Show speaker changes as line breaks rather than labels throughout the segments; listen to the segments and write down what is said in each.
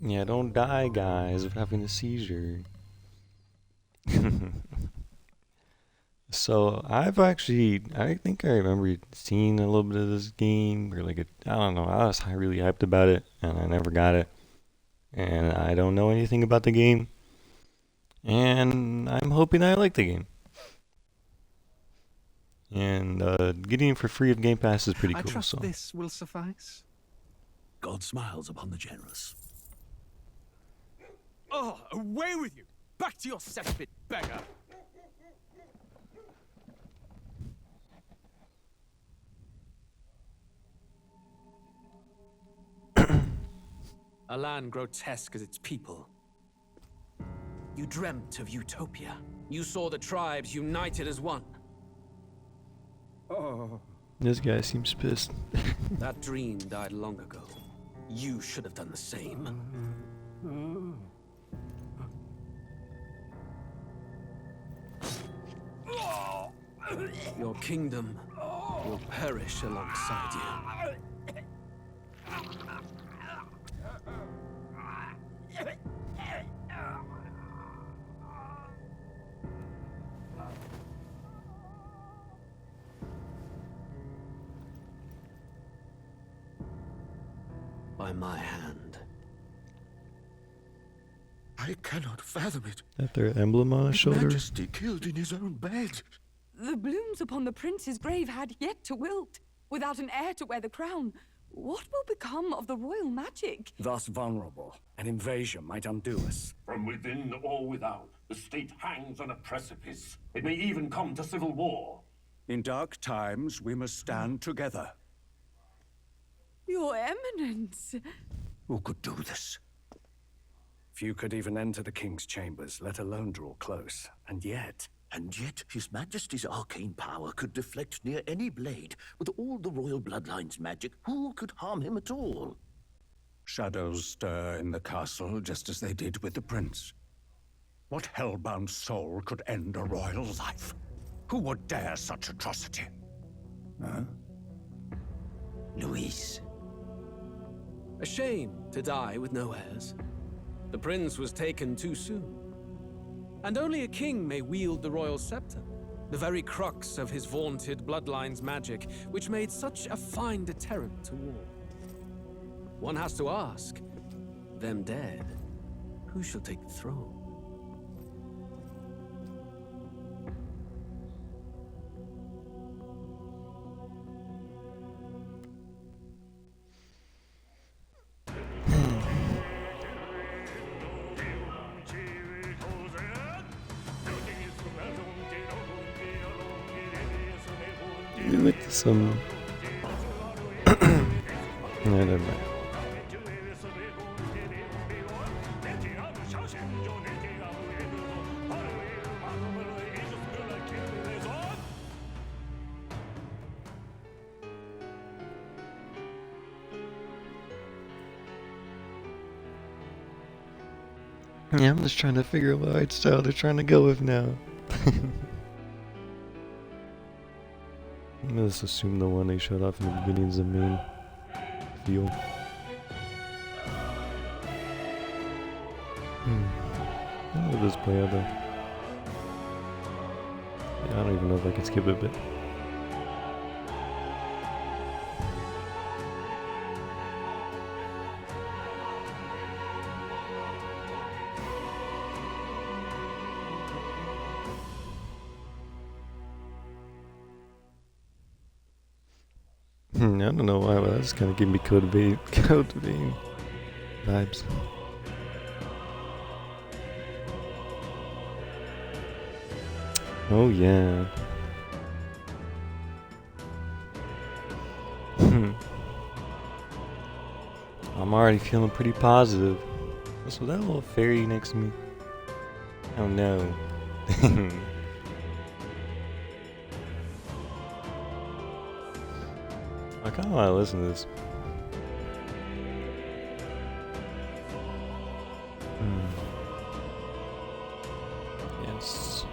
Yeah, don't die, guys, of having a seizure. So I think I remember seeing a little bit of this game, or like, I don't know, I was really hyped about it, and I never got it, and I don't know anything about the game, and I'm hoping I like the game, and getting it for free of Game Pass is pretty
I
cool.
trust
So
this will suffice.
God smiles upon the generous.
Oh, away with you! Back to your cesspit, beggar! A land grotesque as its people. You dreamt of utopia. You saw the tribes united as one.
Oh.
this guy seems pissed.
That dream died long ago. You should have done the same. Your kingdom will perish alongside you. By my hand.
I cannot fathom it.
That their emblem on his shoulder.
Majesty killed in his own bed.
The blooms upon the prince's grave had yet to wilt. Without an heir to wear the crown, what will become of the royal magic?
Thus vulnerable, an invasion might undo us.
From within or without, the state hangs on a precipice. It may even come to civil war.
In dark times, we must stand together.
Your Eminence!
Who could do this? Few could even enter the king's chambers, let alone draw close. And yet,
His Majesty's arcane power could deflect near any blade. With all the royal bloodline's magic, who could harm him at all?
shadows stir in the castle just as they did with the prince. What hellbound soul could end a royal life? Who would dare such atrocity? Huh?
Luis.
A shame to die with no heirs. The prince was taken too soon. And only a king may wield the royal scepter, the very crux of his vaunted bloodline's magic, which made such a fine deterrent to war. One has to ask, them dead, who shall take the throne?
With some. Yeah, never mind. Yeah, I'm just trying to figure out what art style they're trying to go with now. Let's assume the one they showed off in the beginning is the main field. How will this play out though? Yeah, I don't even know if I can skip it a bit. I don't know why, but that's kind of giving me Code Vein vibes. Oh yeah. I'm already feeling pretty positive. So that little fairy next to me. Oh no. I kinda wanna listen to this. Yes.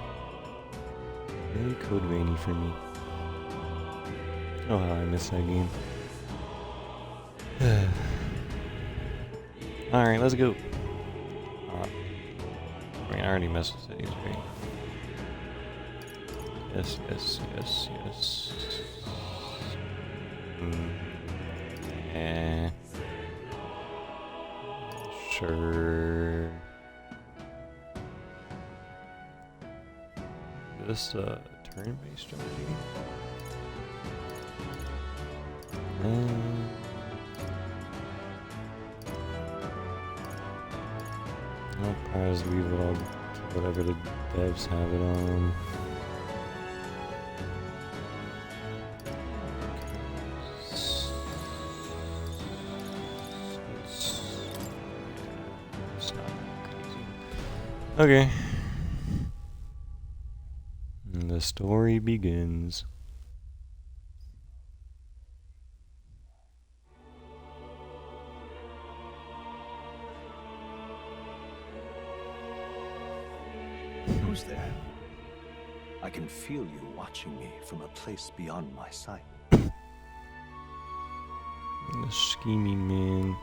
Very Code Veiny for me. Oh how I miss that game. Alright, let's go. I mean, I already messed with cities, right? Yes, yes, yes, yes. Eh. Sure. Is this a turn-based strategy? I'll probably just leave it all to whatever the devs have it on. It's not crazy. Okay. And the story begins.
Who's there? I can feel you watching me from a place beyond my sight.
The schemy man.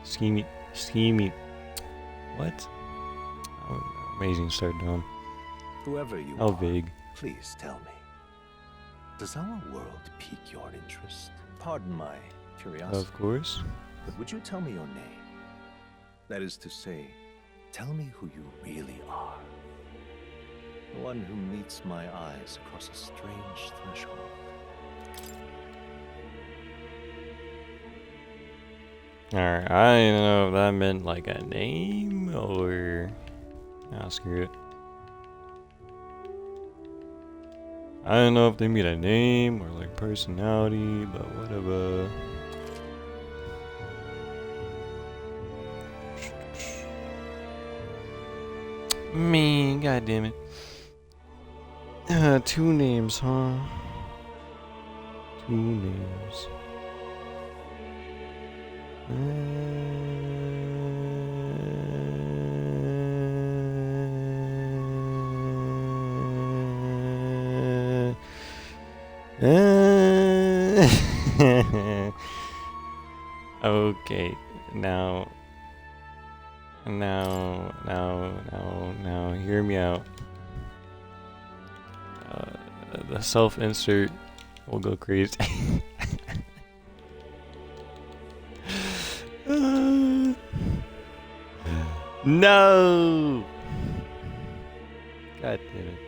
Schemy. What? Oh, amazing start, Dom.
Whoever you
How
are,
vague.
please tell me. Does our world pique your interest? Pardon my curiosity.
Of course.
But would you tell me your name? That is to say, tell me who you really are. The one who meets my eyes across a strange threshold.
Alright, I don't know if that meant like a name or... Ah, screw it. I don't know if they mean a name or like personality, but whatever. Man, god damn it. 2 names, huh? 2 names. Okay, now, hear me out. The self-insert will go crazy. No! God damn it.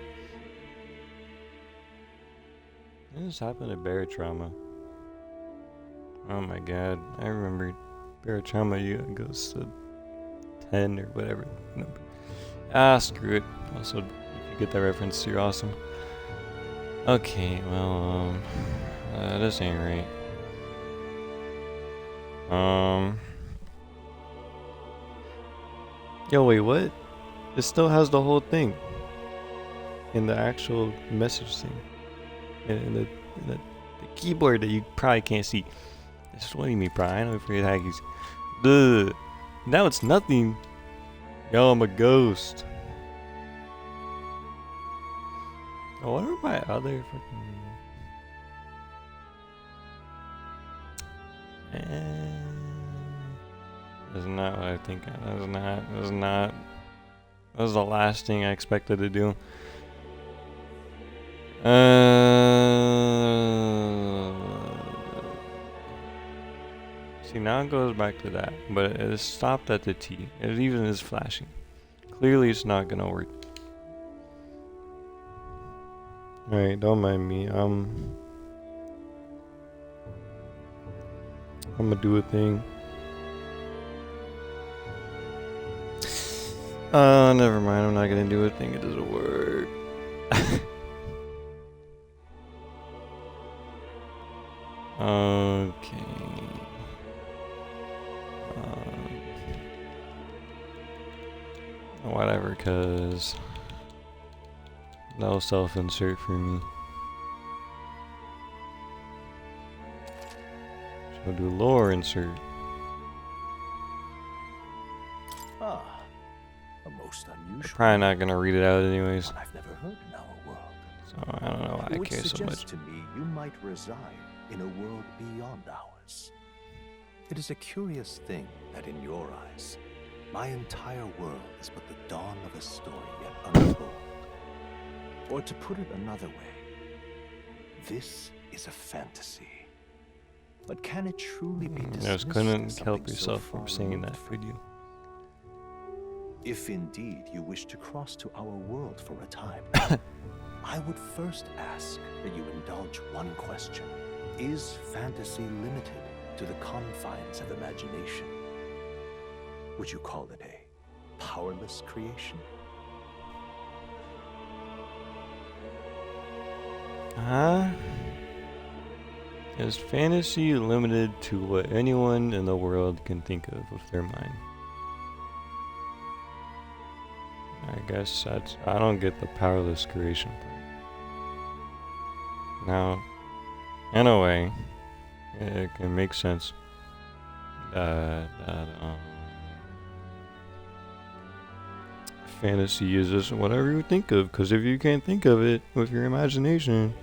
What just happened to bear trauma? Oh my god, I remember bear trauma goes to 10 or whatever number. Ah, screw it. Also, if you get that reference, you're awesome. Okay, well, this ain't right. Yo, wait, what? It still has the whole thing in the actual message thing, in the keyboard that you probably can't see. It's what do you mean, probably? I know for your hackies. Duh. Now it's nothing. Yo, I'm a ghost. Oh, what are my other fucking? That's not what I think. That's not. That was the last thing I expected to do. See, now it goes back to that, but it stopped at the T. It even is flashing. Clearly, it's not gonna work. Alright, don't mind me. I'm gonna do a thing. Never mind. I'm not gonna do a thing. It doesn't work. Okay. Whatever, cause no self-insert for me. She'll do lore insert.
Ah, a most unusual.
I'm probably not gonna read it out anyways.
One I've never heard in our world.
So I don't know why I
Which
care so
suggests
much.
to me you might reside in a world beyond ours. It is a curious thing that in your eyes, my entire world is but the dawn of a story yet untold. Or to put it another way, this is a fantasy. But can it truly be dismissed
Just
as
couldn't
something
help
so
yourself
far
from saying
removed
that,
from
could you?
If indeed you wish to cross to our world for a time, I would first ask that you indulge one question. Is fantasy limited to the confines of imagination? Would you call it a powerless creation?
Huh? Is fantasy limited to what anyone in the world can think of with their mind? I guess I don't get the powerless creation part. Now, in a way, it can make sense that fantasy is just whatever you think of, because if you can't think of it with your imagination,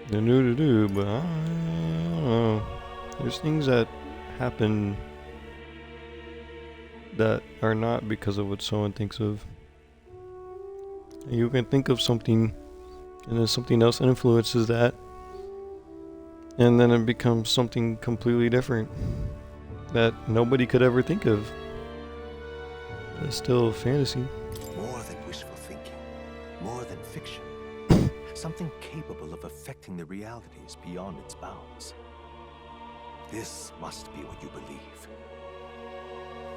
then do, but I don't know. There's things that happen that are not because of what someone thinks of. You can think of something, and then something else influences that, and then it becomes something completely different that nobody could ever think of. It's still fantasy.
More than wishful thinking, more than fiction. Something capable of affecting the realities beyond its bounds. This must be what you believe.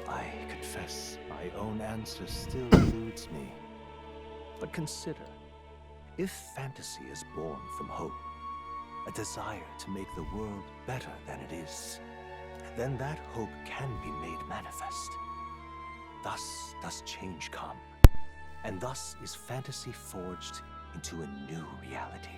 I confess my own answer still eludes me. But consider, if fantasy is born from hope, a desire to make the world better than it is, then that hope can be made manifest. Thus does change come, and thus is fantasy forged into a new reality.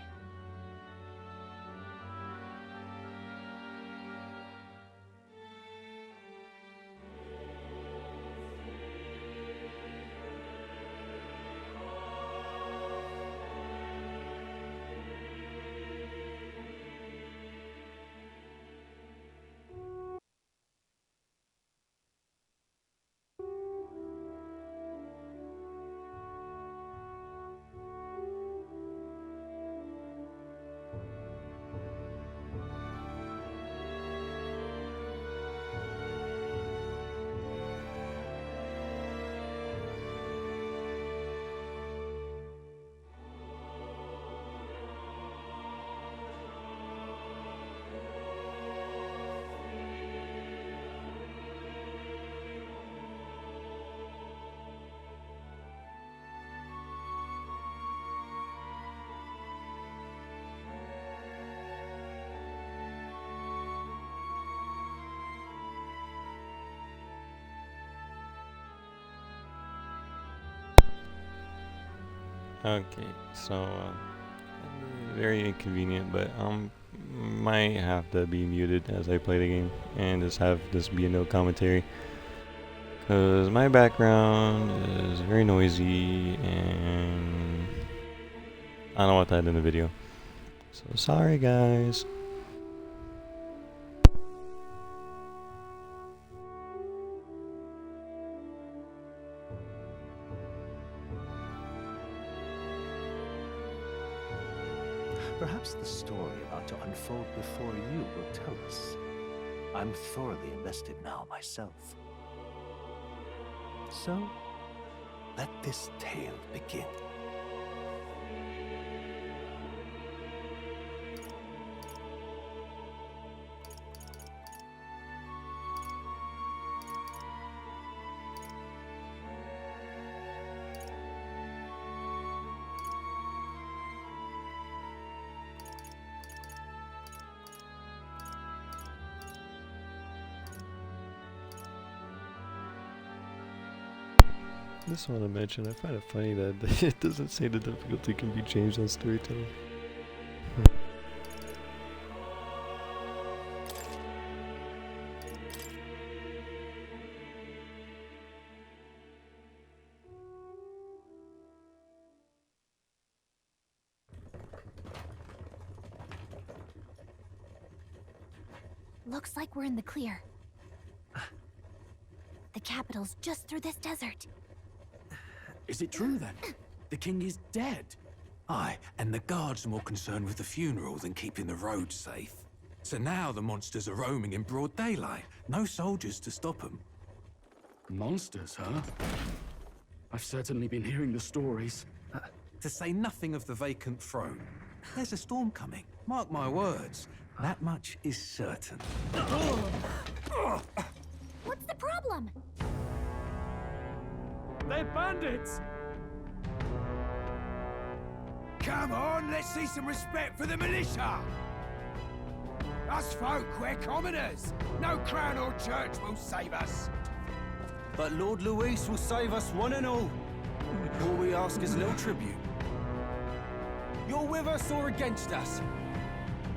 Okay, so very inconvenient, but might have to be muted as I play the game and just have this be a no commentary, because my background is very noisy and I don't want that in the video. So sorry guys.
Perhaps the story about to unfold before you will tell us. I'm thoroughly invested now myself. So, let this tale begin.
Just want to mention, I find it funny that it doesn't say the difficulty can be changed on storytelling.
Looks like we're in the clear. The capital's just through this desert.
Is it true then? The king is dead?
Aye, and the guards are more concerned with the funeral than keeping the roads safe. So now the monsters are roaming in broad daylight. No soldiers to stop them.
Monsters, huh? I've certainly been hearing the stories.
To say nothing of the vacant throne. There's a storm coming. Mark my words. That much is certain.
What's the problem?
They're bandits!
Come on, let's see some respect for the militia! Us folk, we're commoners. No crown or church will save us.
But Lord Luis will save us one and all. All we ask is a little tribute. You're with us or against us?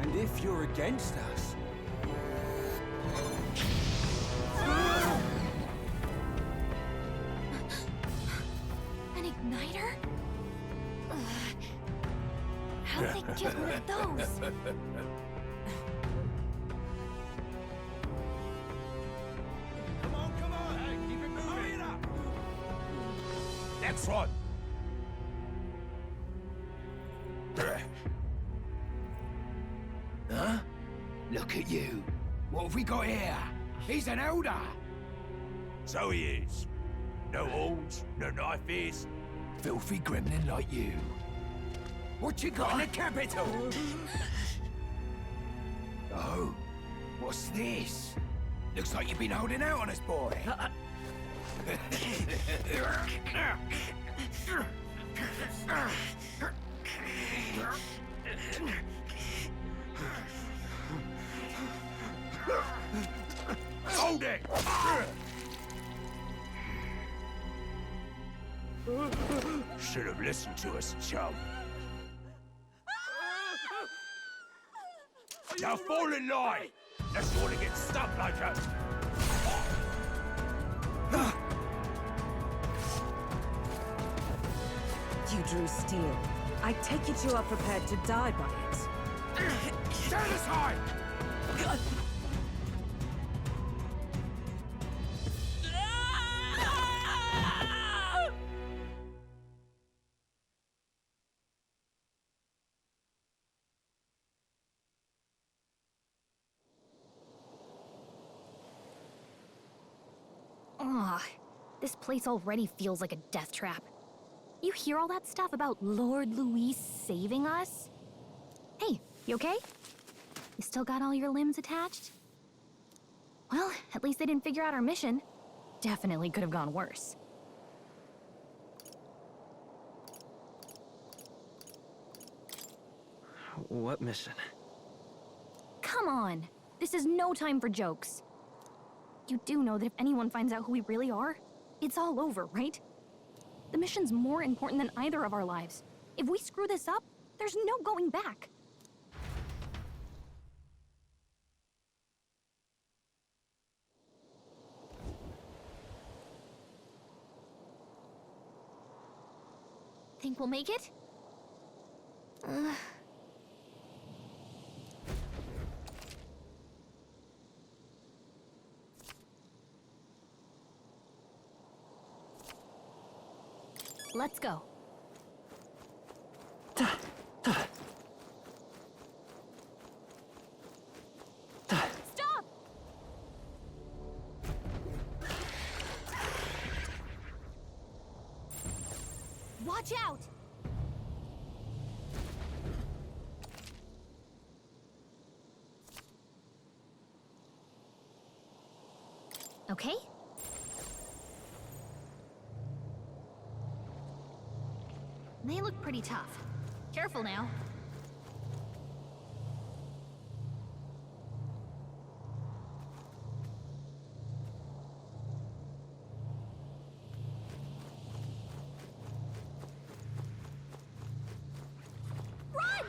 And if you're against us...
An igniter? How'd they get rid of those?
Come on, hey, keep it moving. Hurry it up. Next one. Huh? Look at you. What have we got here? He's an elder. So he is. No horns, no knife is. Filthy gremlin like you. What you got in the capital? Oh, what's this? Looks like you've been holding out on us, boy. Hold it! Should have listened to us, chum. Now fall in line! Unless you want to get stuck like us.
You drew steel. I take it you are prepared to die by it.
Stand aside!
Ugh, this place already feels like a death trap. You hear all that stuff about Lord Luis saving us? Hey, you okay? You still got all your limbs attached? Well, at least they didn't figure out our mission. Definitely could have gone worse.
What mission?
Come on! This is no time for jokes. You do know that if anyone finds out who we really are, it's all over, right? The mission's more important than either of our lives. If we screw this up, there's no going back. Think we'll make it? Let's go. Stop! Watch out! Okay? They look pretty tough. Careful now. Run!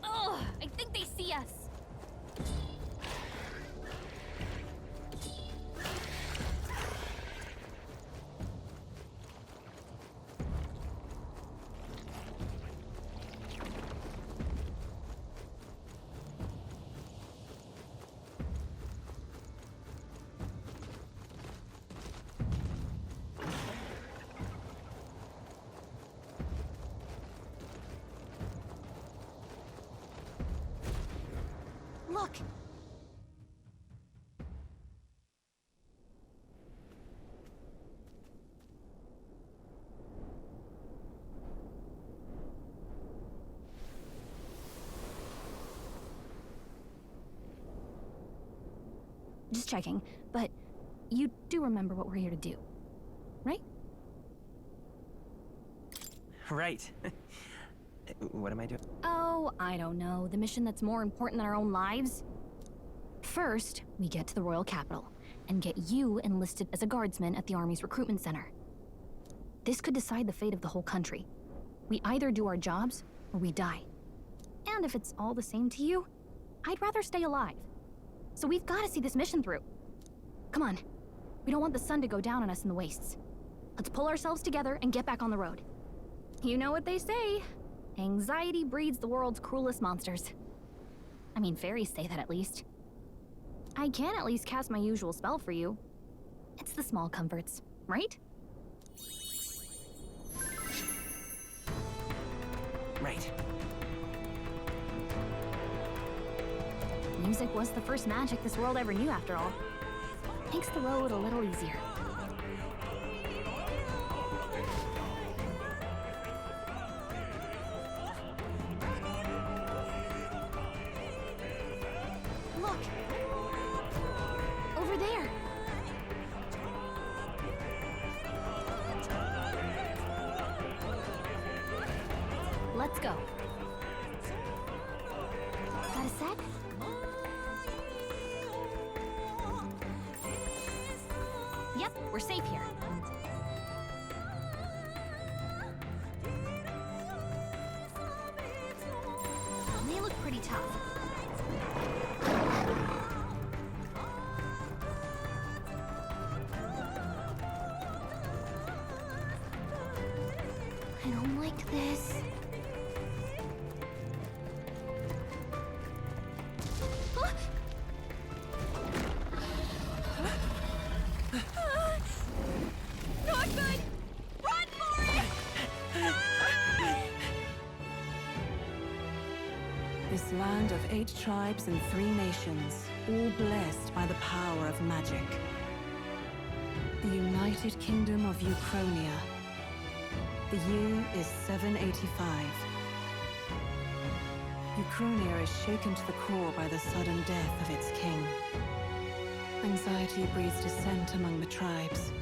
Ugh, I think they see us. Look! Just checking, but you do remember what we're here to do, right?
Right. What am I doing?
Oh, I don't know. The mission that's more important than our own lives? First, we get to the royal capital and get you enlisted as a guardsman at the army's recruitment center. This could decide the fate of the whole country. We either do our jobs or we die. And if it's all the same to you, I'd rather stay alive. So we've got to see this mission through. Come on. We don't want the sun to go down on us in the wastes. Let's pull ourselves together and get back on the road. You know what they say. Anxiety breeds the world's cruelest monsters. I mean, fairies say that at least. I can at least cast my usual spell for you. It's the small comforts, right?
Right.
Music was the first magic this world ever knew, after all. Makes the road a little easier. Look! Over there! Let's go. Got a sec? Yep, we're safe here. They look pretty tough. I don't like this.
Not good! Run for it!
This land of 8 tribes and 3 nations, all blessed by the power of magic. The United Kingdom of Uchronia. The year is 785. Uchronia is shaken to the core by the sudden death of its king. Anxiety breeds dissent among the tribes.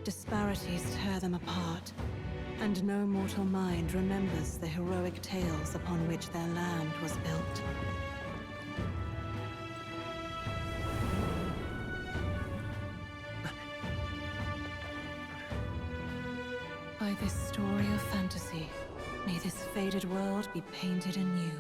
Disparities tear them apart, and no mortal mind remembers the heroic tales upon which their land was built. By this story of fantasy, may this faded world be painted anew.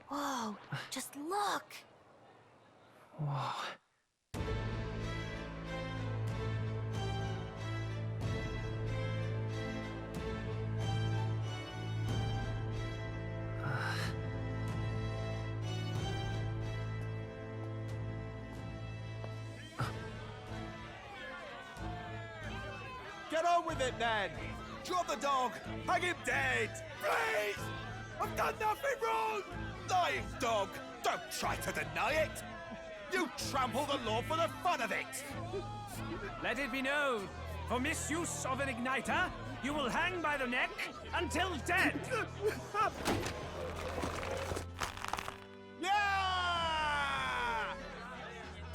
Whoa, just look!
Whoa.
Get on with it, then! Drop the dog! Hang him dead! Please! I've done nothing wrong! Lying dog! Don't try to deny it! You trample the law for the fun of it!
Let it be known, for misuse of an igniter, you will hang by the neck until dead!
Yeah!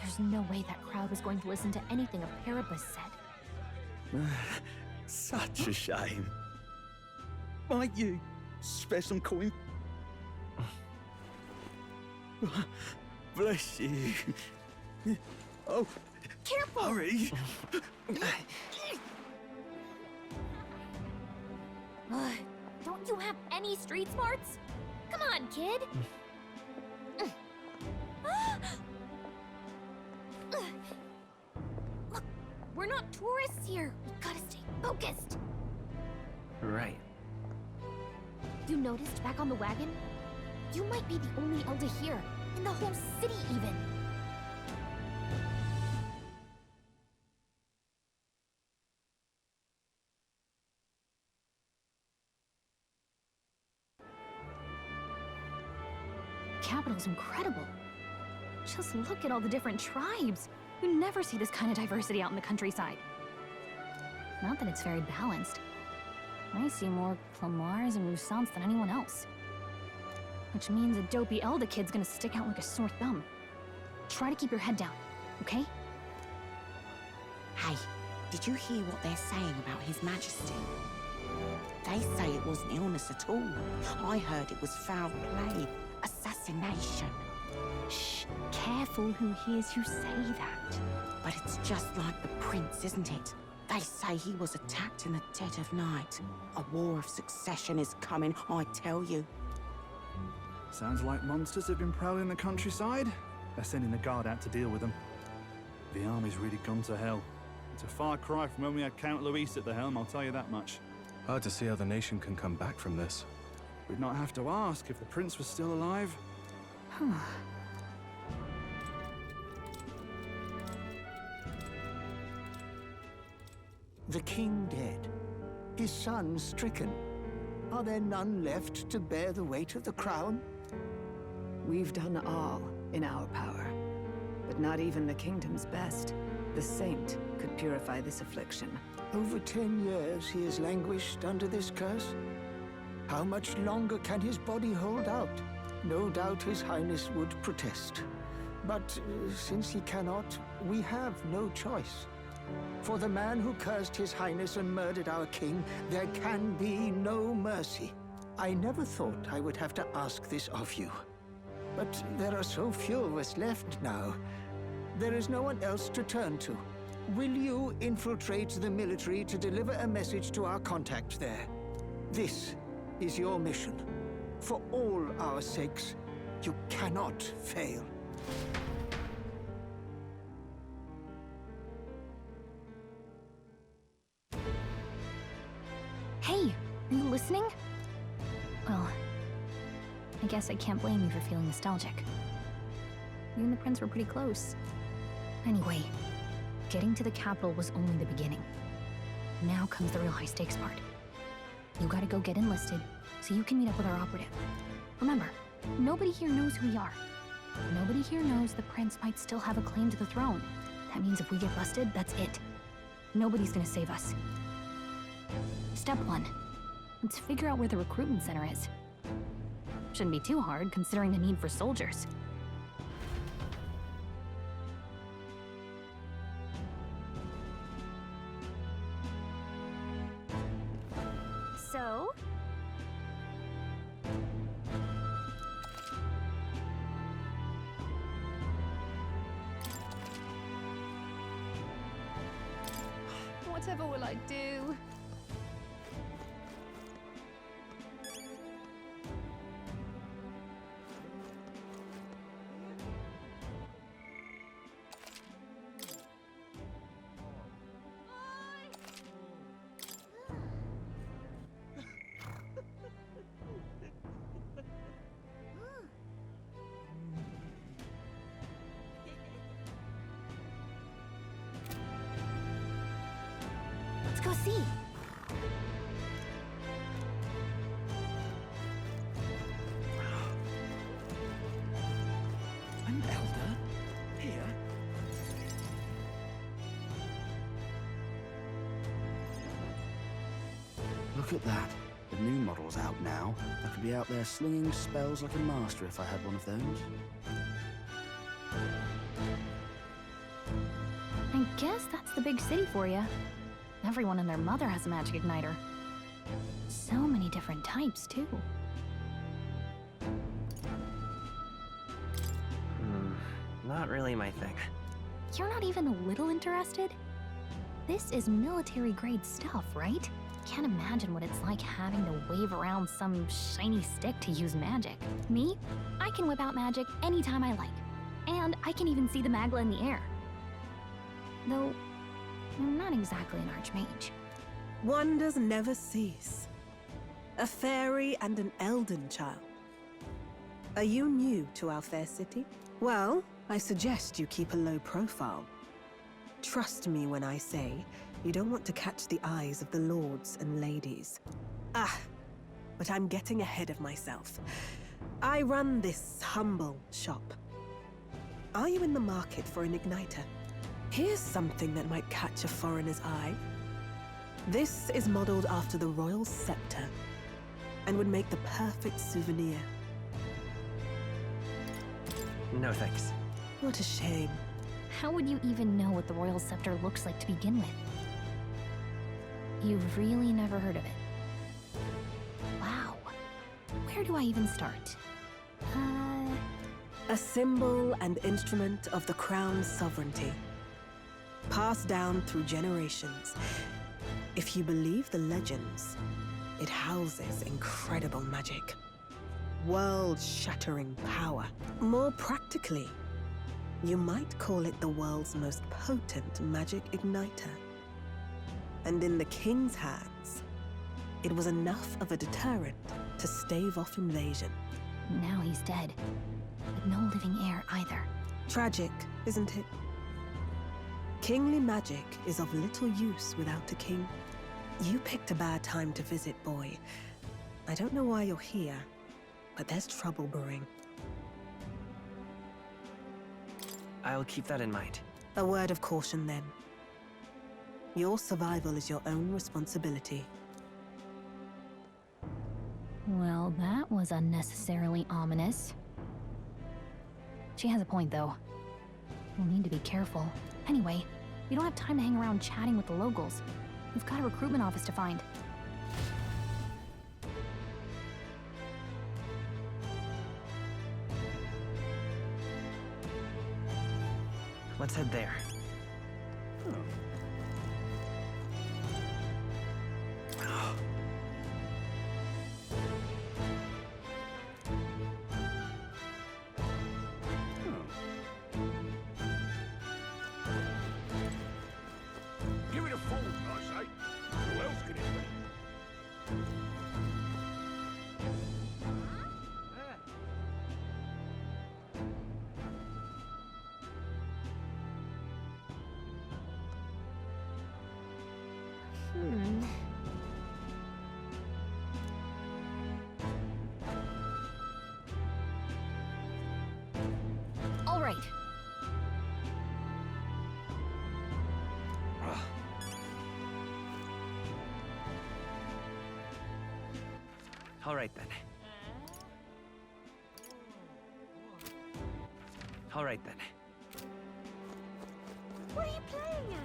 There's no way that crowd was going to listen to anything a Paribus said.
Such a shame. Might you spare some coin? Bless you. Oh,
Careful!
hurry!
Don't you have any street smarts? Come on, kid! tourists here. We gotta stay focused.
Right.
You noticed back on the wagon? You might be the only elder here, in the whole city even. Capital's incredible. Just look at all the different tribes. You never see this kind of diversity out in the countryside. Not that it's very balanced. I see more Clamars and Roussants than anyone else. Which means a dopey Elda kid's gonna stick out like a sore thumb. Try to keep your head down, okay?
Hey, did you hear what they're saying about His Majesty? They say it wasn't illness at all. I heard it was foul play, assassination.
Shh, careful who hears you say that.
But it's just like the prince, isn't it? They say he was attacked in the dead of night. A war of succession is coming, I tell you.
Sounds like monsters have been prowling the countryside. They're sending the guard out to deal with them. The army's really gone to hell. It's a far cry from when we had Count Luis at the helm, I'll tell you that much.
Hard to see how the nation can come back from this.
We'd not have to ask if the prince was still alive.
The king dead, his son stricken. Are there none left to bear the weight of the crown?
We've done all in our power, but not even the kingdom's best. The saint could purify this affliction.
Over 10 years he has languished under this curse. How much longer can his body hold out? No doubt His Highness would protest. But since he cannot, we have no choice. For the man who cursed His Highness and murdered our king, there can be no mercy. I never thought I would have to ask this of you. But there are so few of us left now. There is no one else to turn to. Will you infiltrate the military to deliver a message to our contact there? This is your mission. For all our sakes, you cannot fail.
Hey, are you listening? Well, I guess I can't blame you for feeling nostalgic. You and the prince were pretty close. Anyway, getting to the capital was only the beginning. Now comes the real high-stakes part. You gotta go get enlisted, so you can meet up with our operative. Remember, nobody here knows who we are. Nobody here knows the prince might still have a claim to the throne. That means if we get busted, that's it. Nobody's gonna save us. Step 1. Let's figure out where the recruitment center is. Shouldn't be too hard, considering the need for soldiers. So?
Whatever will I do?
Let's go see.
An elder? Here?
Look at that. The new model's out now. I could be out there slinging spells like a master if I had one of those.
I guess that's the big city for you. Everyone and their mother has a magic igniter. So many different types, too.
Not really my thing.
You're not even a little interested? This is military-grade stuff, right? Can't imagine what it's like having to wave around some shiny stick to use magic. Me? I can whip out magic anytime I like. And I can even see the Magla in the air. Though, I'm not exactly an archmage.
Wonders never cease. A fairy and an elden child. Are you new to our fair city? Well, I suggest you keep a low profile. Trust me when I say you don't want to catch the eyes of the lords and ladies. But I'm getting ahead of myself. I run this humble shop. Are you in the market for an igniter? Here's something that might catch a foreigner's eye. This is modeled after the royal scepter and would make the perfect souvenir.
No thanks.
What a shame.
How would you even know what the royal scepter looks like to begin with? You've really never heard of it. Wow. Where do I even start?
A symbol and instrument of the crown's sovereignty. Passed down through generations. If you believe the legends, it houses incredible magic. World-shattering power. More practically, you might call it the world's most potent magic igniter. And in the king's hands, it was enough of a deterrent to stave off invasion.
Now he's dead, but no living heir either.
Tragic, isn't it? Kingly magic is of little use without a king. You picked a bad time to visit, boy. I don't know why you're here, but there's trouble brewing.
I'll keep that in mind.
A word of caution, then. Your survival is your own responsibility.
Well, that was unnecessarily ominous. She has a point, though. We'll need to be careful. Anyway, we don't have time to hang around chatting with the locals. We've got a recruitment office to find.
Let's head there.
Give it a fold, I say. Who else could it be?
All right.
All right then. All right then.
What are you playing at?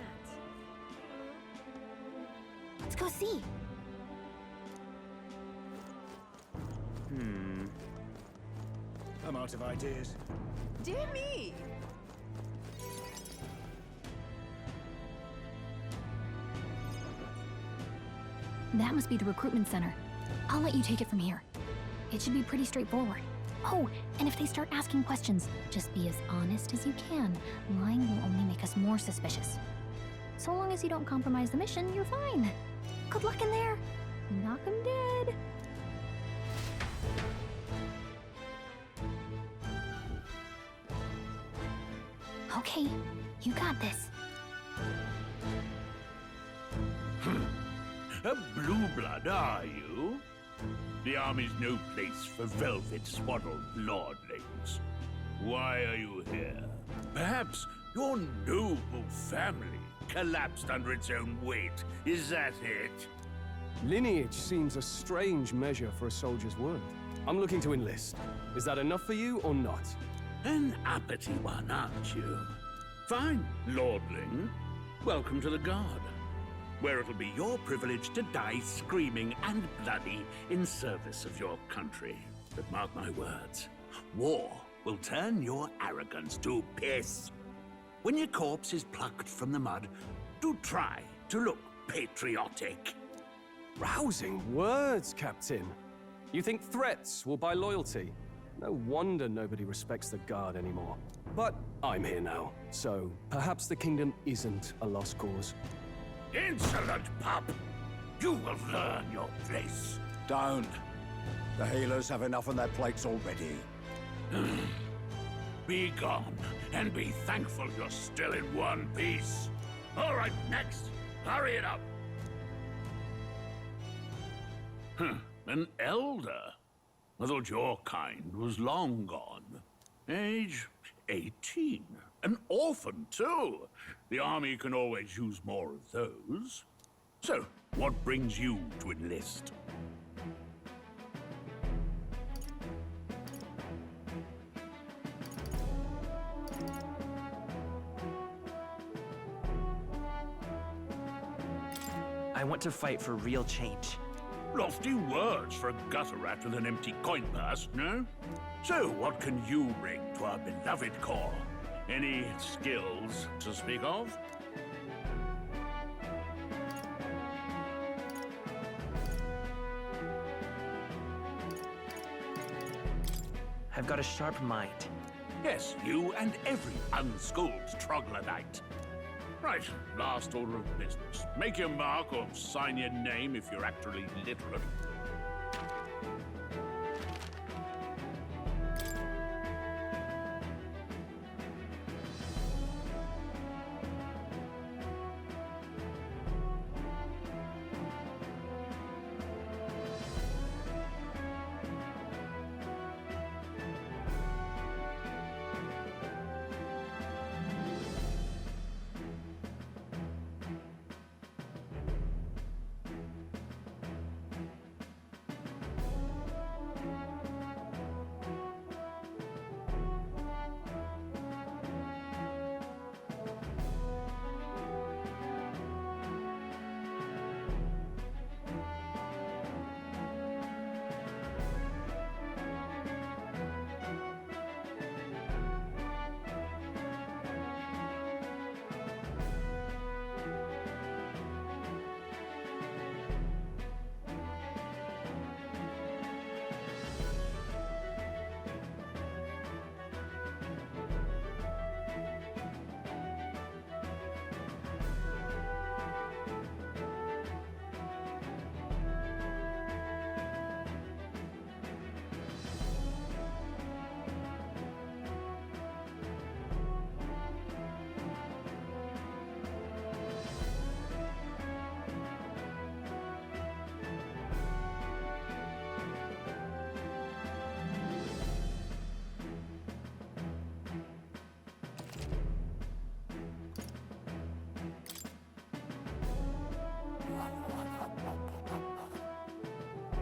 Let's go see.
I'm out of ideas.
Dear me!
That must be the recruitment center. I'll let you take it from here. It should be pretty straightforward. Oh, and if they start asking questions, just be as honest as you can. Lying will only make us more suspicious. So long as you don't compromise the mission, you're fine. Good luck in there. Knock 'em dead. Okay, you got this.
A blue blood, are you? The army's no place for velvet-swaddled lordlings. Why are you here? Perhaps your noble family collapsed under its own weight. Is that it?
Lineage seems a strange measure for a soldier's worth. I'm looking to enlist. Is that enough for you or not?
An uppity one, aren't you? Fine, lordling. Welcome to the Guard, where it'll be your privilege to die screaming and bloody in service of your country. But mark my words, war will turn your arrogance to piss. When your corpse is plucked from the mud, do try to look patriotic.
Rousing words, Captain. You think threats will buy loyalty? No wonder nobody respects the Guard anymore. But I'm here now, so perhaps the kingdom isn't a lost cause.
Insolent pup! You will learn your place.
Don't. The healers have enough on their plates already.
Be gone, and be thankful you're still in one piece. All right, next. Hurry it up. An elder? I thought your kind was long gone. Age 18. An orphan, too. The army can always use more of those. So, what brings you to enlist?
I want to fight for real change.
Lofty words for a gutter rat with an empty coin purse, no? So, what can you bring to our beloved corps? Any skills to speak of?
I've got a sharp mind.
Yes, you and every unschooled troglodyte. Right, last order of business. Make your mark or sign your name if you're actually literate.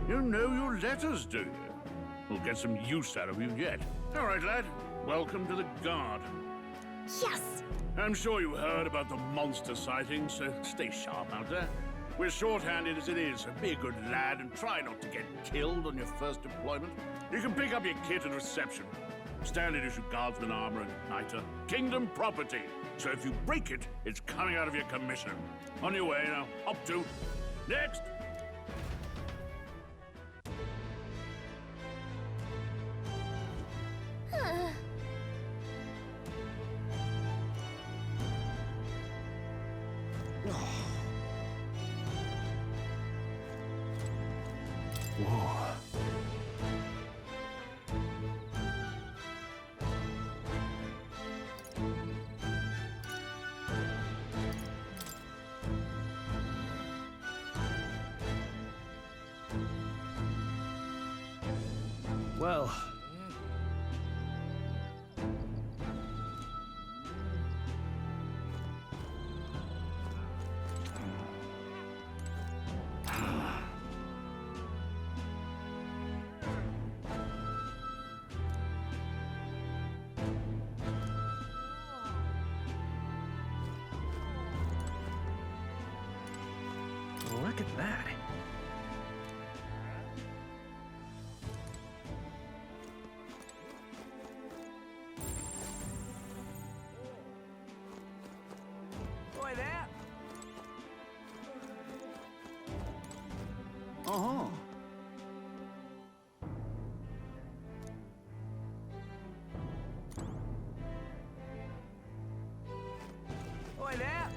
You know your letters, do you? We'll get some use out of you yet. All right, lad. Welcome to the Guard.
Yes!
I'm sure you heard about the monster sightings, so stay sharp out there. We're short-handed as it is, so be a good lad and try not to get killed on your first deployment. You can pick up your kit at reception. Standard issue guardsman armor and igniter. Kingdom property. So if you break it, it's coming out of your commission. On your way now. Up to. Next!
Well,
look at that.
Boy there. Hi there!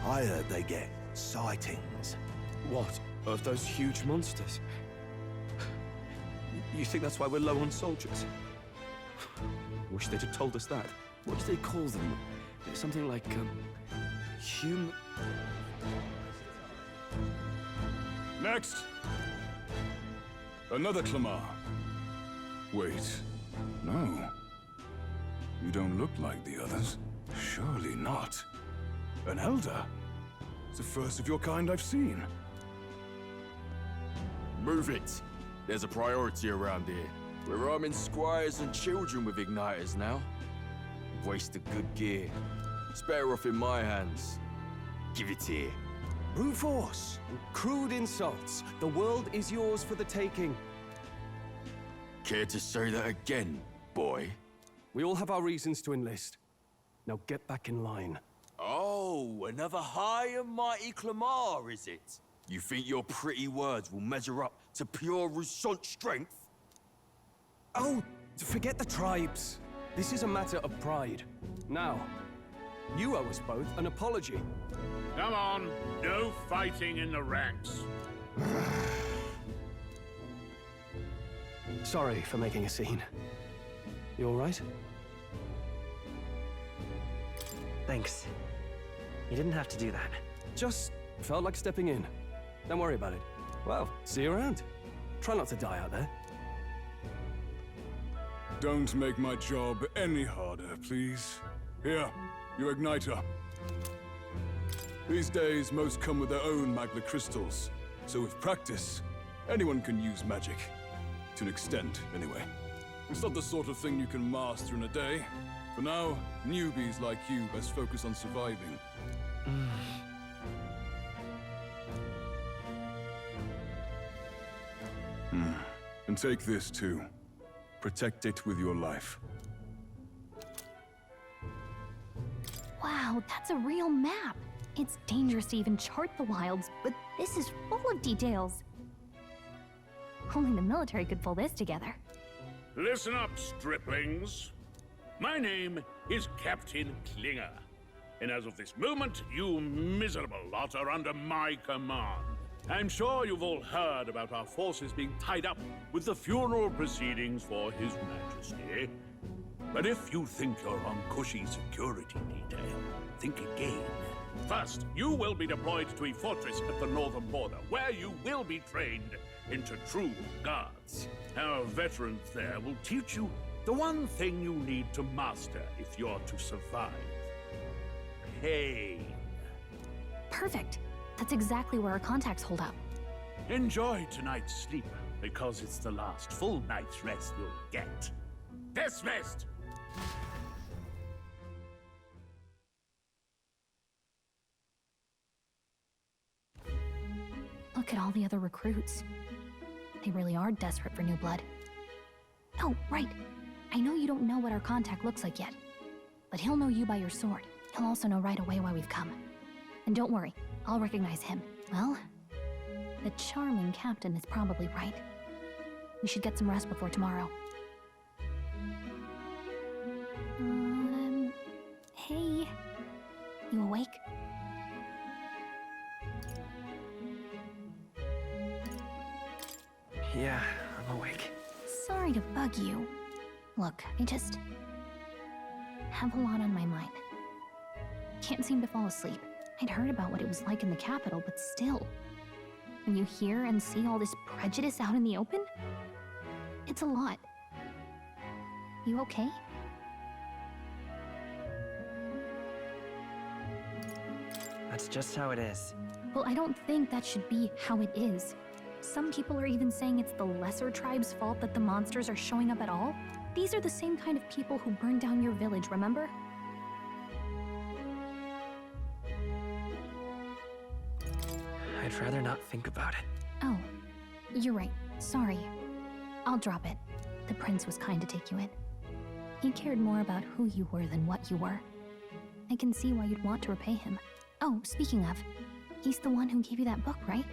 I heard they get sightings.
What? Of those huge monsters? You think that's why we're low on soldiers? Wish they'd have told us that. What do they call them? Something like,
Next! Another Clamar. Wait. No. You don't look like the others. Surely not. An elder? It's the first of your kind I've seen.
Move it. There's a priority around here. We're arming squires and children with igniters now. Waste of good gear. It's better off in my hands. Give it here.
brute force, crude insults. The world is yours for the taking.
Care to say that again, boy?
We all have our reasons to enlist. Now get back in line.
Oh, another high and mighty Clamar, is it? You think your pretty words will measure up to pure Roussant strength?
Oh, forget the tribes. This is a matter of pride. Now, you owe us both an apology.
Come on, no fighting in the ranks.
Sorry for making a scene. You all right?
Thanks. You didn't have to do that.
Just felt like stepping in. Don't worry about it. Well, see you around. Try not to die out there.
Don't make my job any harder, please. Here, your igniter. These days, most come with their own magna crystals. So with practice, anyone can use magic. To an extent, anyway. It's not the sort of thing you can master in a day. For now, newbies like you best focus on surviving. And take this too. Protect it with your life.
Wow, that's a real map. It's dangerous to even chart the wilds, but this is full of details. Only the military could pull this together.
Listen up, striplings. My name is Captain Klinger, and as of this moment, you miserable lot are under my command. I'm sure you've all heard about our forces being tied up with the funeral proceedings for His Majesty. But if you think you're on cushy security detail, think again. First, you will be deployed to a fortress at the northern border, where you will be trained into true guards. Our veterans there will teach you the one thing you need to master if you're to survive. Pain.
Perfect. That's exactly where our contacts hold up.
Enjoy tonight's sleep, because it's the last full night's rest you'll get. Dismissed!
Look at all the other recruits. They really are desperate for new blood. Oh, right. I know you don't know what our contact looks like yet, but he'll know you by your sword. He'll also know right away why we've come. And don't worry, I'll recognize him. Well, the charming captain is probably right. We should get some rest before tomorrow. Hey. You awake?
Yeah, I'm awake.
Sorry to bug you. Look, I just have a lot on my mind. Can't seem to fall asleep. I'd heard about what it was like in the capital, but still. When you hear and see all this prejudice out in the open, it's a lot. You okay?
That's just how it is.
Well, I don't think that should be how it is. Some people are even saying it's the lesser tribe's fault that the monsters are showing up at all. These are the same kind of people who burned down your village, remember?
I'd rather not think about it.
Oh, you're right. Sorry. I'll drop it. The prince was kind to take you in. He cared more about who you were than what you were. I can see why you'd want to repay him. Oh, speaking of, he's the one who gave you that book, right?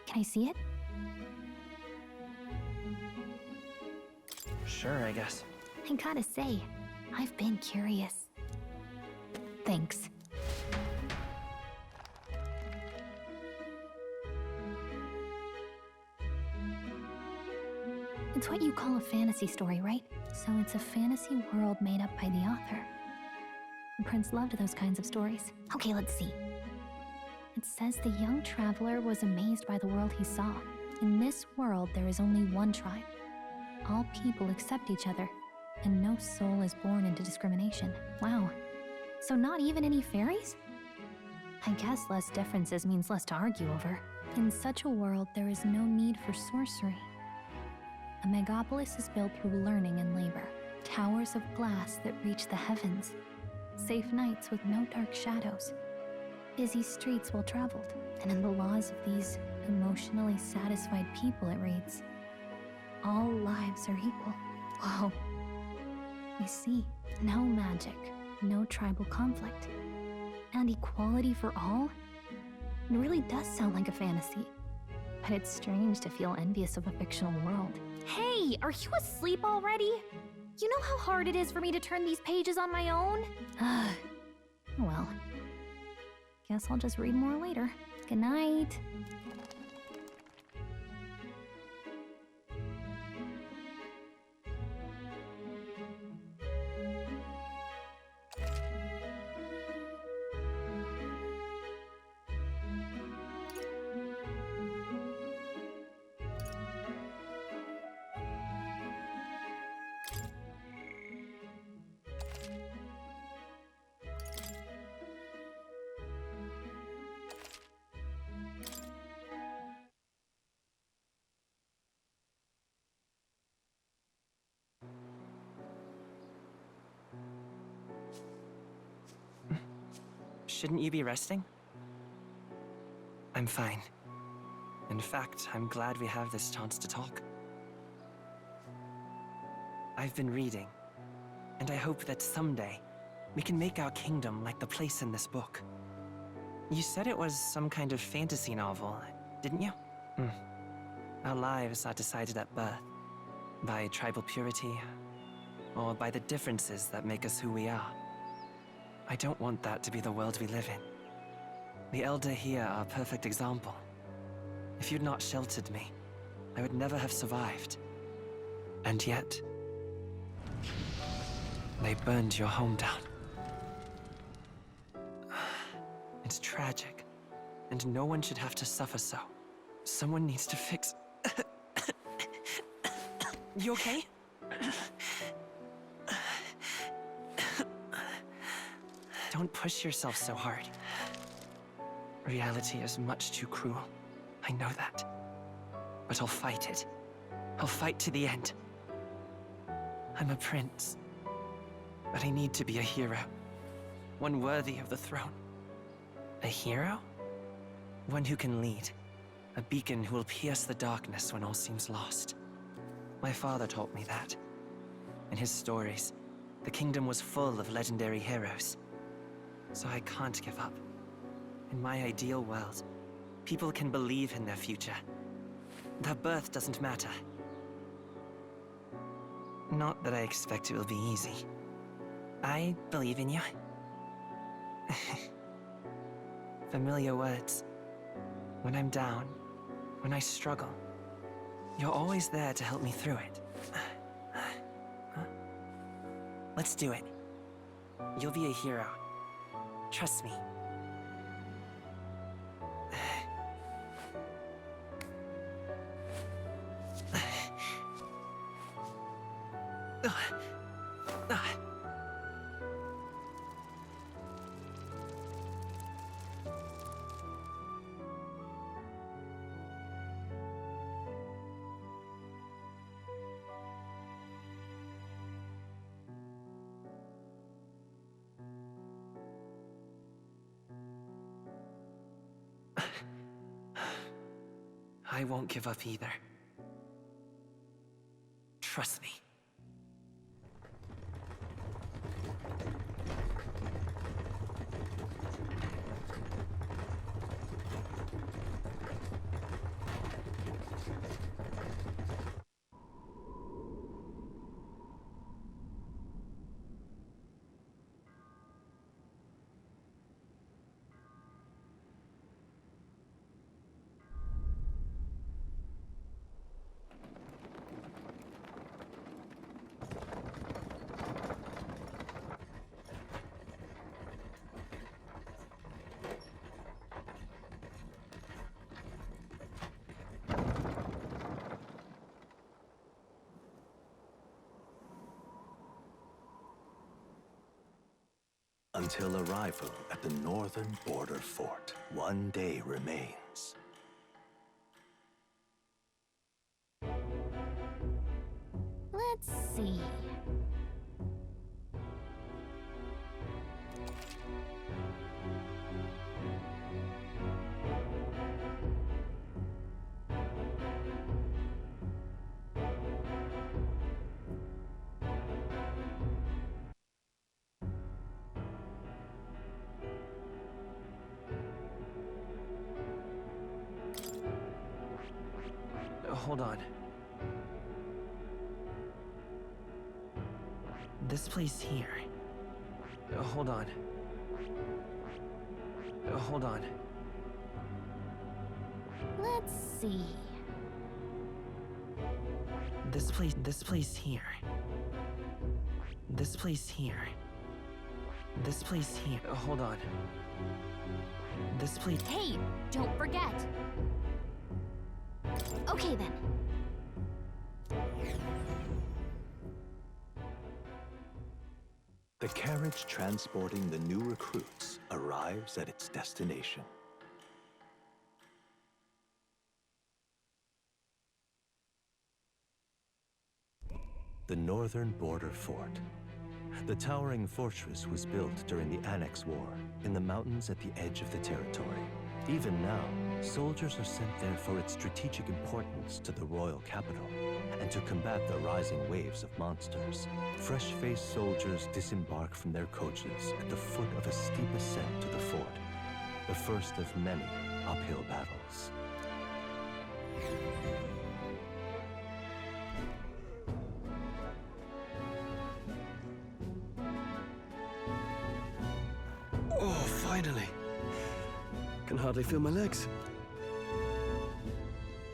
Can I see it?
Sure, I guess.
I gotta say, I've been curious. Thanks. It's what you call a fantasy story, right? So it's a fantasy world made up by the author. The prince loved those kinds of stories. Okay, let's see. It says the young traveler was amazed by the world he saw. In this world, there is only one tribe. All people accept each other, and no soul is born into discrimination. Wow. So not even any fairies? I guess less differences means less to argue over. In such a world, there is no need for sorcery. A megapolis is built through learning and labor. Towers of glass that reach the heavens. Safe nights with no dark shadows. Busy streets well traveled. And in the laws of these emotionally satisfied people, it reads, all lives are equal. Whoa. I see. No magic, no tribal conflict, and equality for all? It really does sound like a fantasy. But it's strange to feel envious of a fictional world. Hey, are you asleep already? You know how hard it is for me to turn these pages on my own? Well, guess I'll just read more later. Good night.
Shouldn't you be resting? I'm fine. In fact, I'm glad we have this chance to talk. I've been reading, and I hope that someday we can make our kingdom like the place in this book. You said it was some kind of fantasy novel, didn't you? Our lives are decided at birth, by tribal purity, or by the differences that make us who we are. I don't want that to be the world we live in. The Elder here are a perfect example. If you'd not sheltered me, I would never have survived. And yet, they burned your home down. It's tragic, and no one should have to suffer so. Someone needs to fix... You okay? Don't push yourself so hard. Reality is much too cruel. I know that. But I'll fight it. I'll fight to the end. I'm a prince. But I need to be a hero. One worthy of the throne. A hero? One who can lead. A beacon who will pierce the darkness when all seems lost. My father taught me that. In his stories, the kingdom was full of legendary heroes. So I can't give up. In my ideal world, people can believe in their future. Their birth doesn't matter. Not that I expect it will be easy. I believe in you. Familiar words. When I'm down, when I struggle, you're always there to help me through it. Let's do it. You'll be a hero. Trust me. I won't give up either. Trust me.
until arrival at the northern border fort. One day remains.
Let's see.
Hold on. This place here. Hold on. Hold on.
Let's see.
This place here. This place here. This place here. Hold on. This place.
Hey, don't forget. Okay then.
The carriage transporting the new recruits arrives at its destination. The northern border fort. The towering fortress was built during the Annex War in the mountains at the edge of the territory. Even now, soldiers are sent there for its strategic importance to the royal capital and to combat the rising waves of monsters. Fresh-faced soldiers disembark from their coaches at the foot of a steep ascent to the fort, the first of many uphill battles.
Oh, finally. Can hardly feel my legs.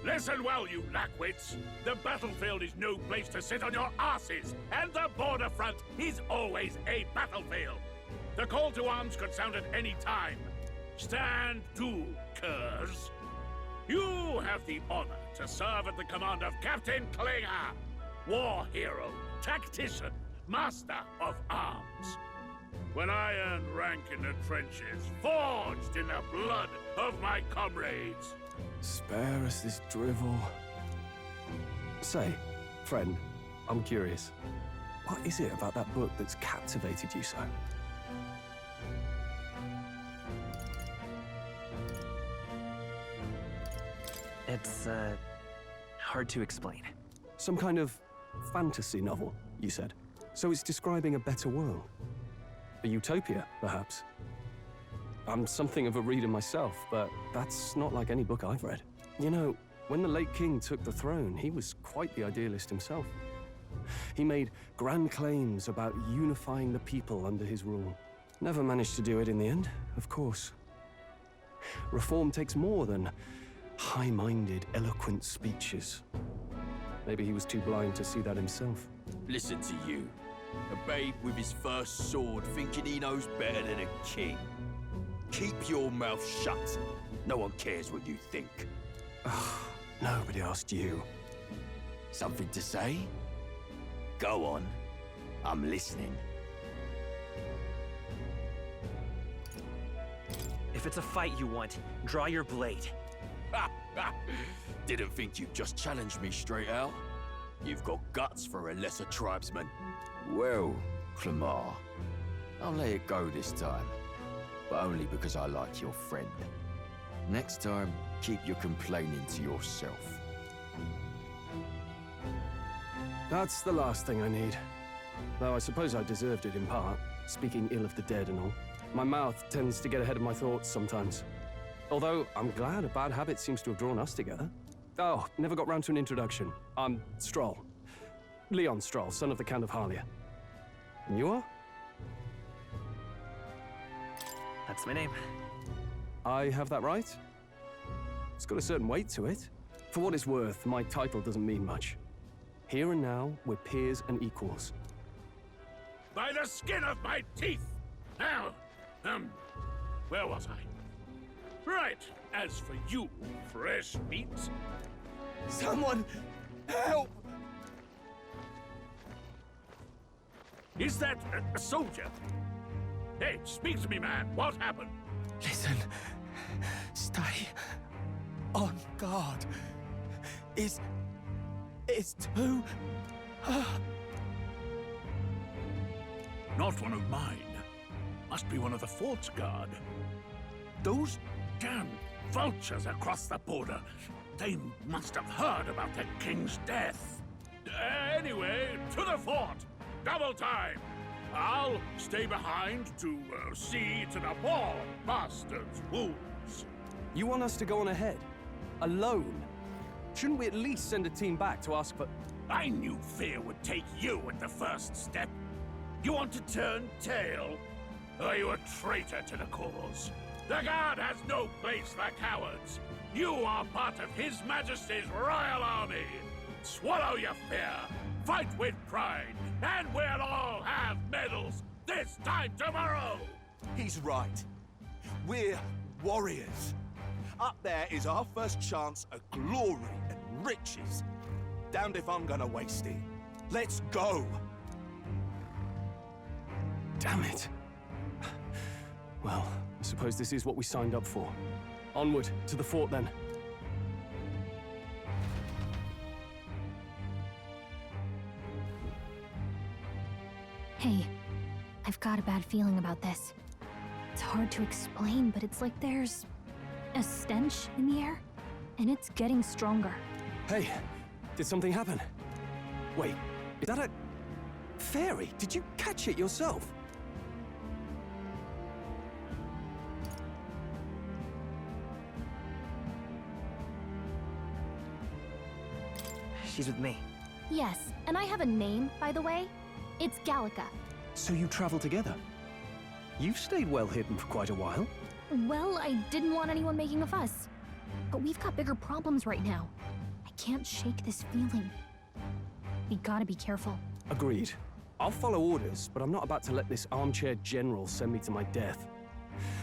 Listen well, you lackwits. The battlefield is no place to sit on your asses, and the border front is always a battlefield. The call to arms could sound at any time. Stand to, curs. You have the honor to serve at the command of Captain Klinger, war hero, tactician, master of arms. When I earned rank in the trenches, forged in the blood of my comrades.
Spare us this drivel. Say, friend, I'm curious. What is it about that book that's captivated you so?
It's, hard to explain.
Some kind of fantasy novel, you said. So it's describing a better world. A utopia, perhaps. I'm something of a reader myself, but that's not like any book I've read. You know, when the late king took the throne, he was quite the idealist himself. He made grand claims about unifying the people under his rule. Never managed to do it in the end, of course. Reform takes more than high-minded, eloquent speeches. Maybe he was too blind to see that himself.
Listen to you. A babe with his first sword thinking he knows better than a king. Keep your mouth shut. No one cares what you think.
Nobody asked you.
Something to say? Go on. I'm listening.
If it's a fight you want, draw your blade.
Didn't think you'd just challenge me straight out. You've got guts for a lesser tribesman. Well, Clemar, I'll let it go this time. But only because I like your friend. Next time, keep your complaining to yourself.
That's the last thing I need. Though I suppose I deserved it in part, speaking ill of the dead and all. My mouth tends to get ahead of my thoughts sometimes. Although, I'm glad a bad habit seems to have drawn us together. Oh, never got round to an introduction. I'm Stroll. Leon Stroll, son of the Count of Harlia. And you are?
That's my name.
I have that right? It's got a certain weight to it. For what it's worth, my title doesn't mean much. Here and now, we're peers and equals.
By the skin of my teeth! Now, where was I? Right, as for you, fresh meat...
Someone, help!
Is that a soldier? Hey, speak to me, man. What happened?
Listen. Stay on guard. It's too...
Not one of mine. Must be one of the fort's guard. Those damn vultures across the border. They must have heard about the king's death. Anyway, to the fort. Double time. I'll stay behind to see to the poor bastard's wounds.
You want us to go on ahead? Alone? Shouldn't we at least send a team back to ask for...
I knew fear would take you at the first step. You want to turn tail? Are you a traitor to the cause? The Guard has no place for cowards. You are part of His Majesty's Royal Army. Swallow your fear, fight with pride, and we'll all have medals this time tomorrow!
He's right. We're warriors. Up there is our first chance at glory and riches. Damned if I'm gonna waste it. Let's go!
Damn it. Well, I suppose this is what we signed up for. Onward, to the fort then.
Hey, I've got a bad feeling about this. It's hard to explain, but it's like there's a stench in the air, and it's getting stronger.
Hey, did something happen? Wait, is that a... fairy? Did you catch it yourself?
She's with me.
Yes, and I have a name, by the way. It's Gallica.
So you travel together? You've stayed well hidden for quite a while.
Well, I didn't want anyone making a fuss. But we've got bigger problems right now. I can't shake this feeling. We gotta be careful.
Agreed. I'll follow orders, but I'm not about to let this armchair general send me to my death.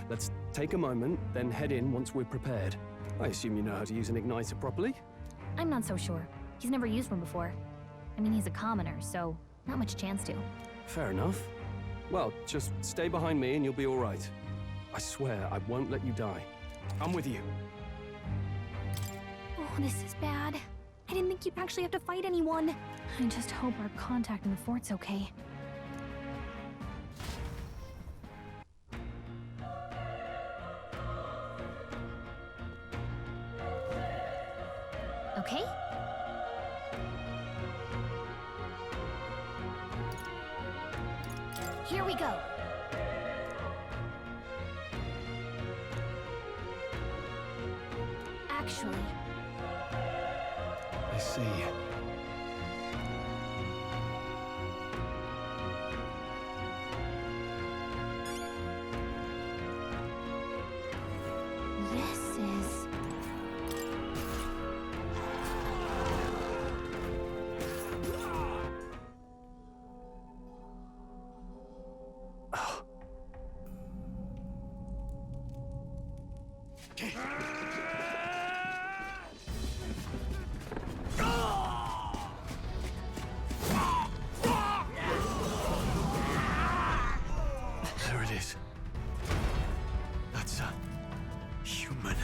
Let's take a moment, then head in once we're prepared. I assume you know how to use an igniter properly?
I'm not so sure. He's never used one before. I mean, he's a commoner, so not much chance to.
Fair enough. Well, just stay behind me and you'll be all right. I swear I won't let you die. I'm with you.
Oh, this is bad. I didn't think you'd actually have to fight anyone. I just hope our contact in the fort's okay. Okay? Here we go. Actually...
I see.
This is...
There it is. That's a... human.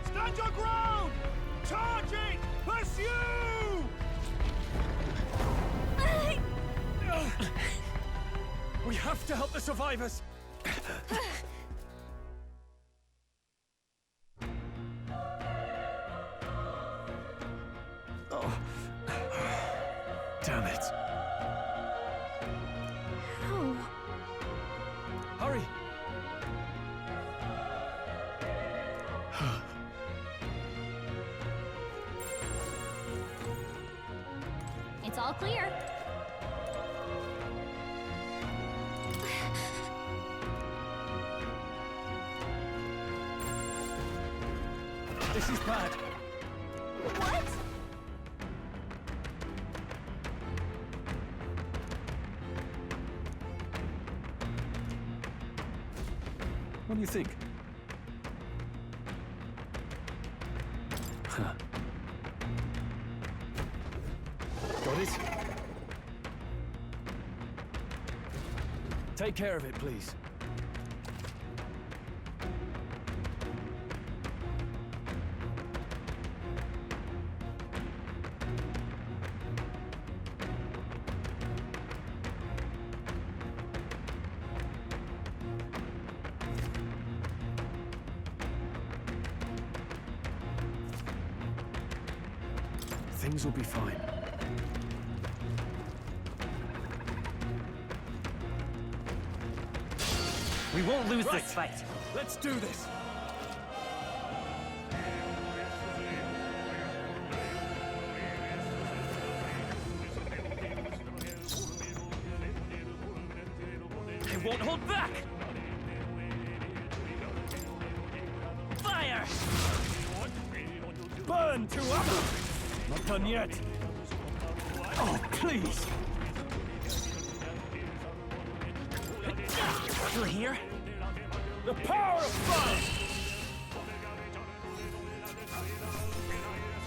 Stand your ground! Charging! Pursue!
We have to help the survivors!
Oh. Damn it.
How?
Hurry!
It's all clear.
This is bad.
What?
What do you think? Huh. Got it? Take care of it, please. Things will be fine.
We won't lose this fight.
Let's do this.
I won't hold back! Fire!
Burn to up! Not done yet. Oh, please!
You're here?
The power of fire!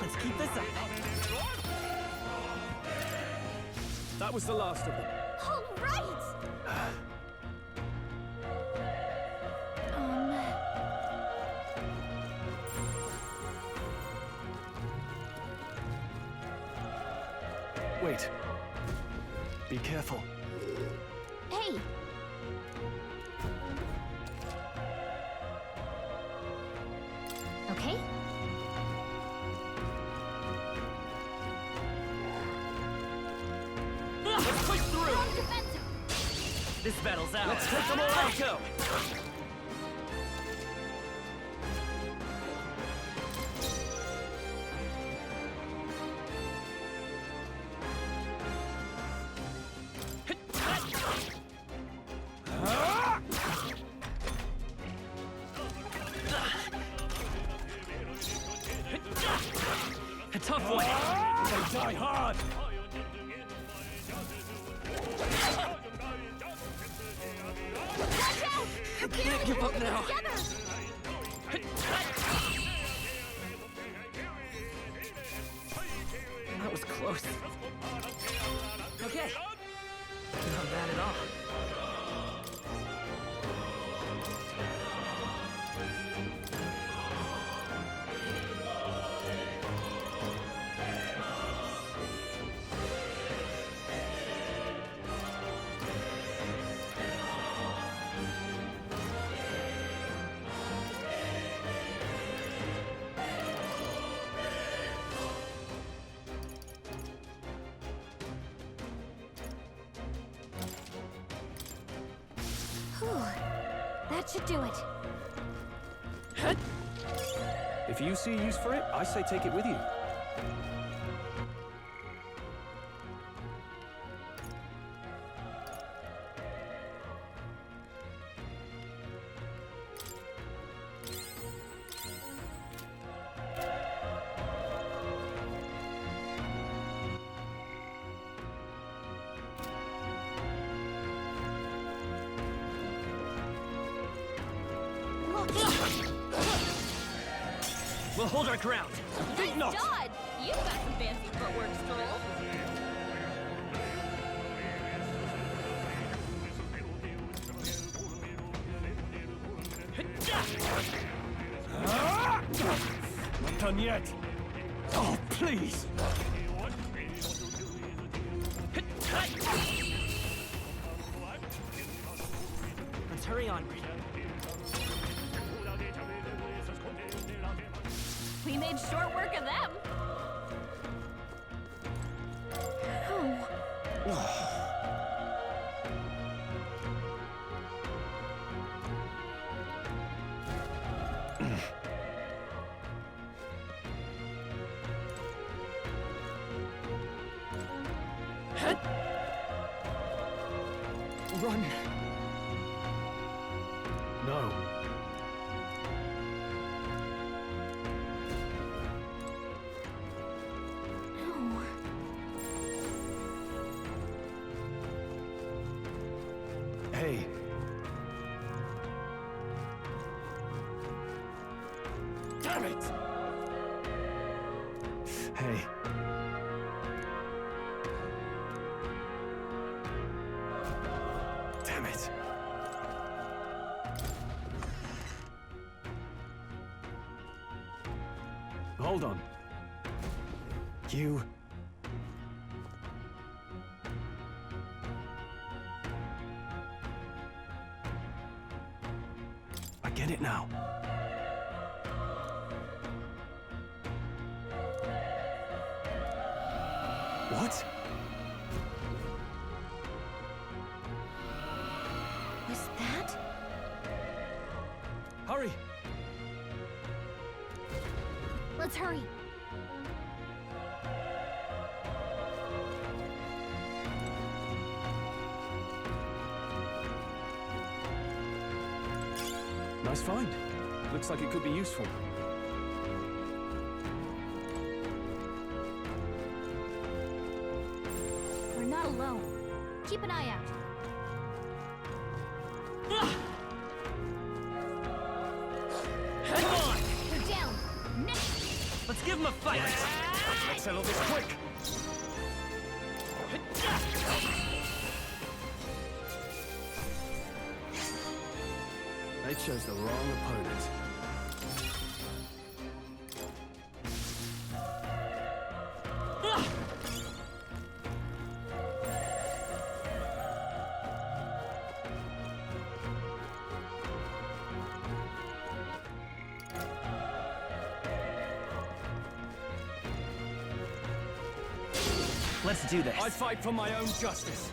Let's keep this up.
That was the last of them.
All right!
Wait. Be careful.
Hey! Okay?
Let's push through! This battle's out. Let's take them all out. Let's go! A tough one.
They die hard.
I can't give up now. That was close. Okay. Not bad at all.
That should do it.
If you see use for it, I say take it with you.
We'll hold our ground.
Nice dodge! You've got some fancy footwork, Stroll.
Not done yet. Oh, please!
Let's hurry on.
We made short work of them.
Run! No. Hey. Damn it! Hey. Damn it. Hold on. You... I get it now. What?
Was that?
Hurry!
Let's hurry.
Nice find. Looks like it could be useful.
We're not alone. Keep an eye out.
Come on!
They're down.
Let's give him a fight!
Let's settle this quick! They chose the wrong opponent.
Let's do this.
I fight for my own justice.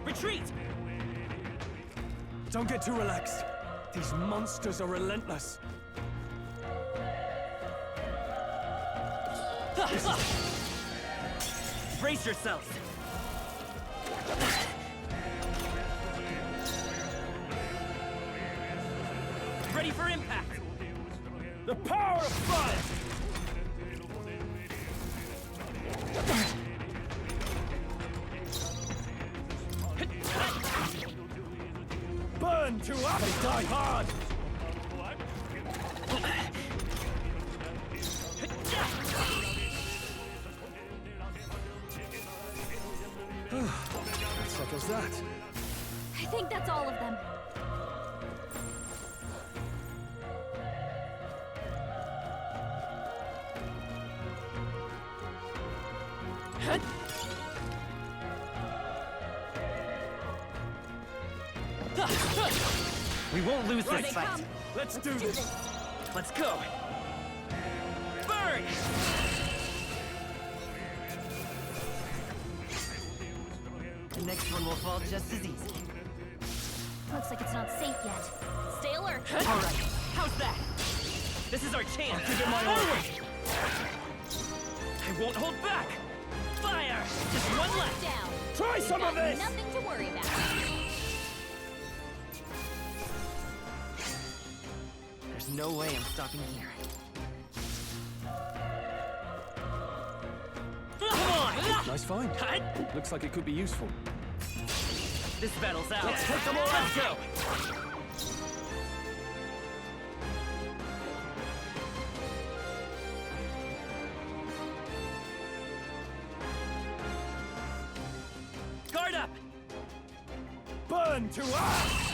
Retreat!
Don't get too relaxed. These monsters are relentless.
Brace yourselves! Ready for impact!
The power of fire! Burn to us! They die hard! That settles that.
I think that's all of them.
We won't lose
Here
this
they
fight.
come.
Let's do this.
Let's go. Burn! The next one will fall just as easy.
Looks like it's not safe yet. Stay alert.
All right, how's that? This is our chance.
Give it my
Forward! I won't hold back. Fire! Just one left.
Down.
Try
We've
some
got
of this!
Nothing to worry about.
There's no way I'm stopping here. Come on!
Nice find. Looks like it could be useful.
This battle's out.
Let's take them all
Let's go! Guard up!
Burn to us!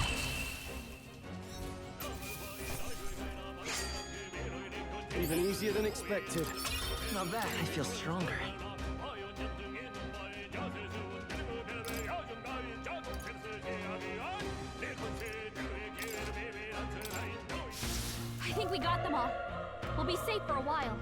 Even easier than expected.
Not bad. I feel stronger.
I think we got them all. We'll be safe for a while.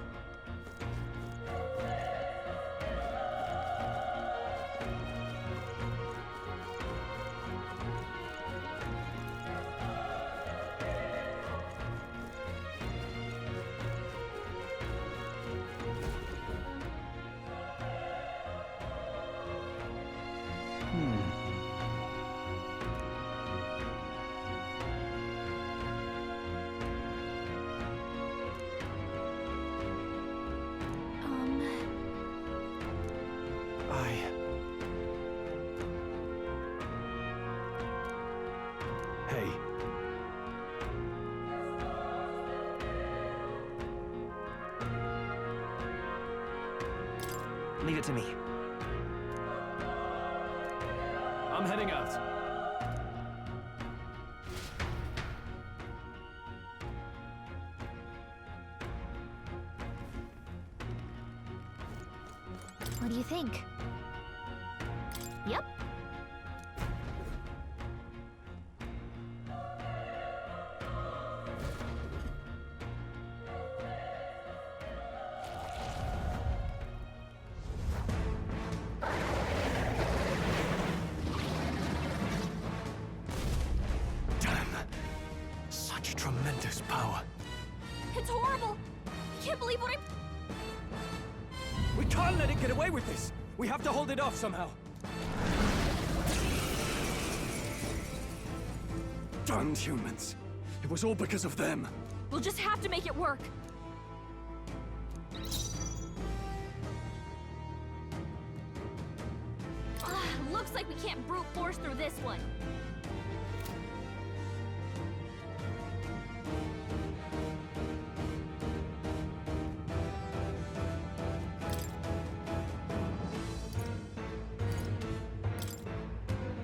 Hey.
Leave it to me.
I'm heading out.
What do you think? Yep.
Damn. Such tremendous power.
It's horrible! I can't believe what I'm...
We can't let it get away with this! We have to hold it off somehow! Damned humans! It was all because of them!
We'll just have to make it work! Looks like we can't brute force through this one.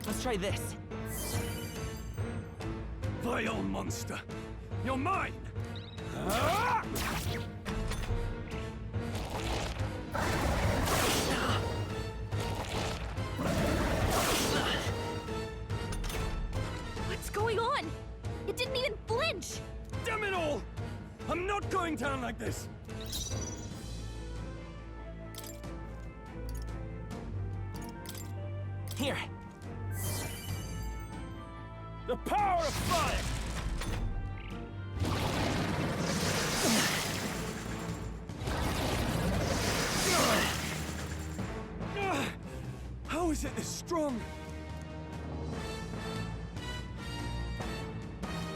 Let's try this.
Vile monster! You're mine! Ah!
What's going on? It didn't even flinch!
Damn it all! I'm not going down like this!
Here.
The power of fire! How is it this strong?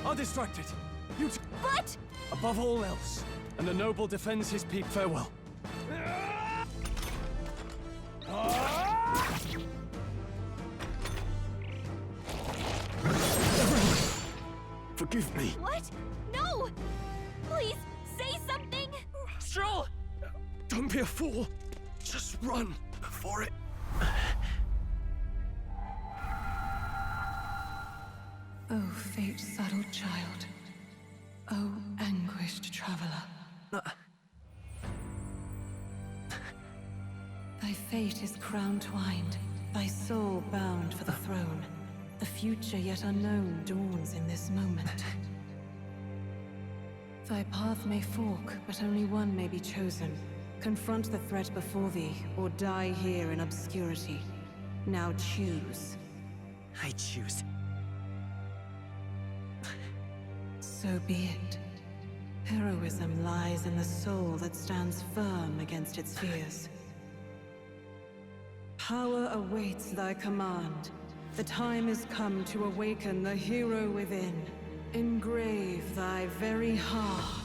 I'll distract it. You
But...
Above all else, and the noble defends his peak farewell. Forgive me.
What? No! Please, say something!
Stroll! Don't be a fool. Just run before it...
Oh, fate-saddled child. Oh, anguished traveler. Thy fate is crown-twined, thy soul bound for the throne. The future yet unknown dawns in this moment. Thy path may fork, but only one may be chosen. Confront the threat before thee, or die here in obscurity. Now choose.
I choose.
So be it. Heroism lies in the soul that stands firm against its fears. Power awaits thy command. The time is come to awaken the hero within. Engrave thy very heart.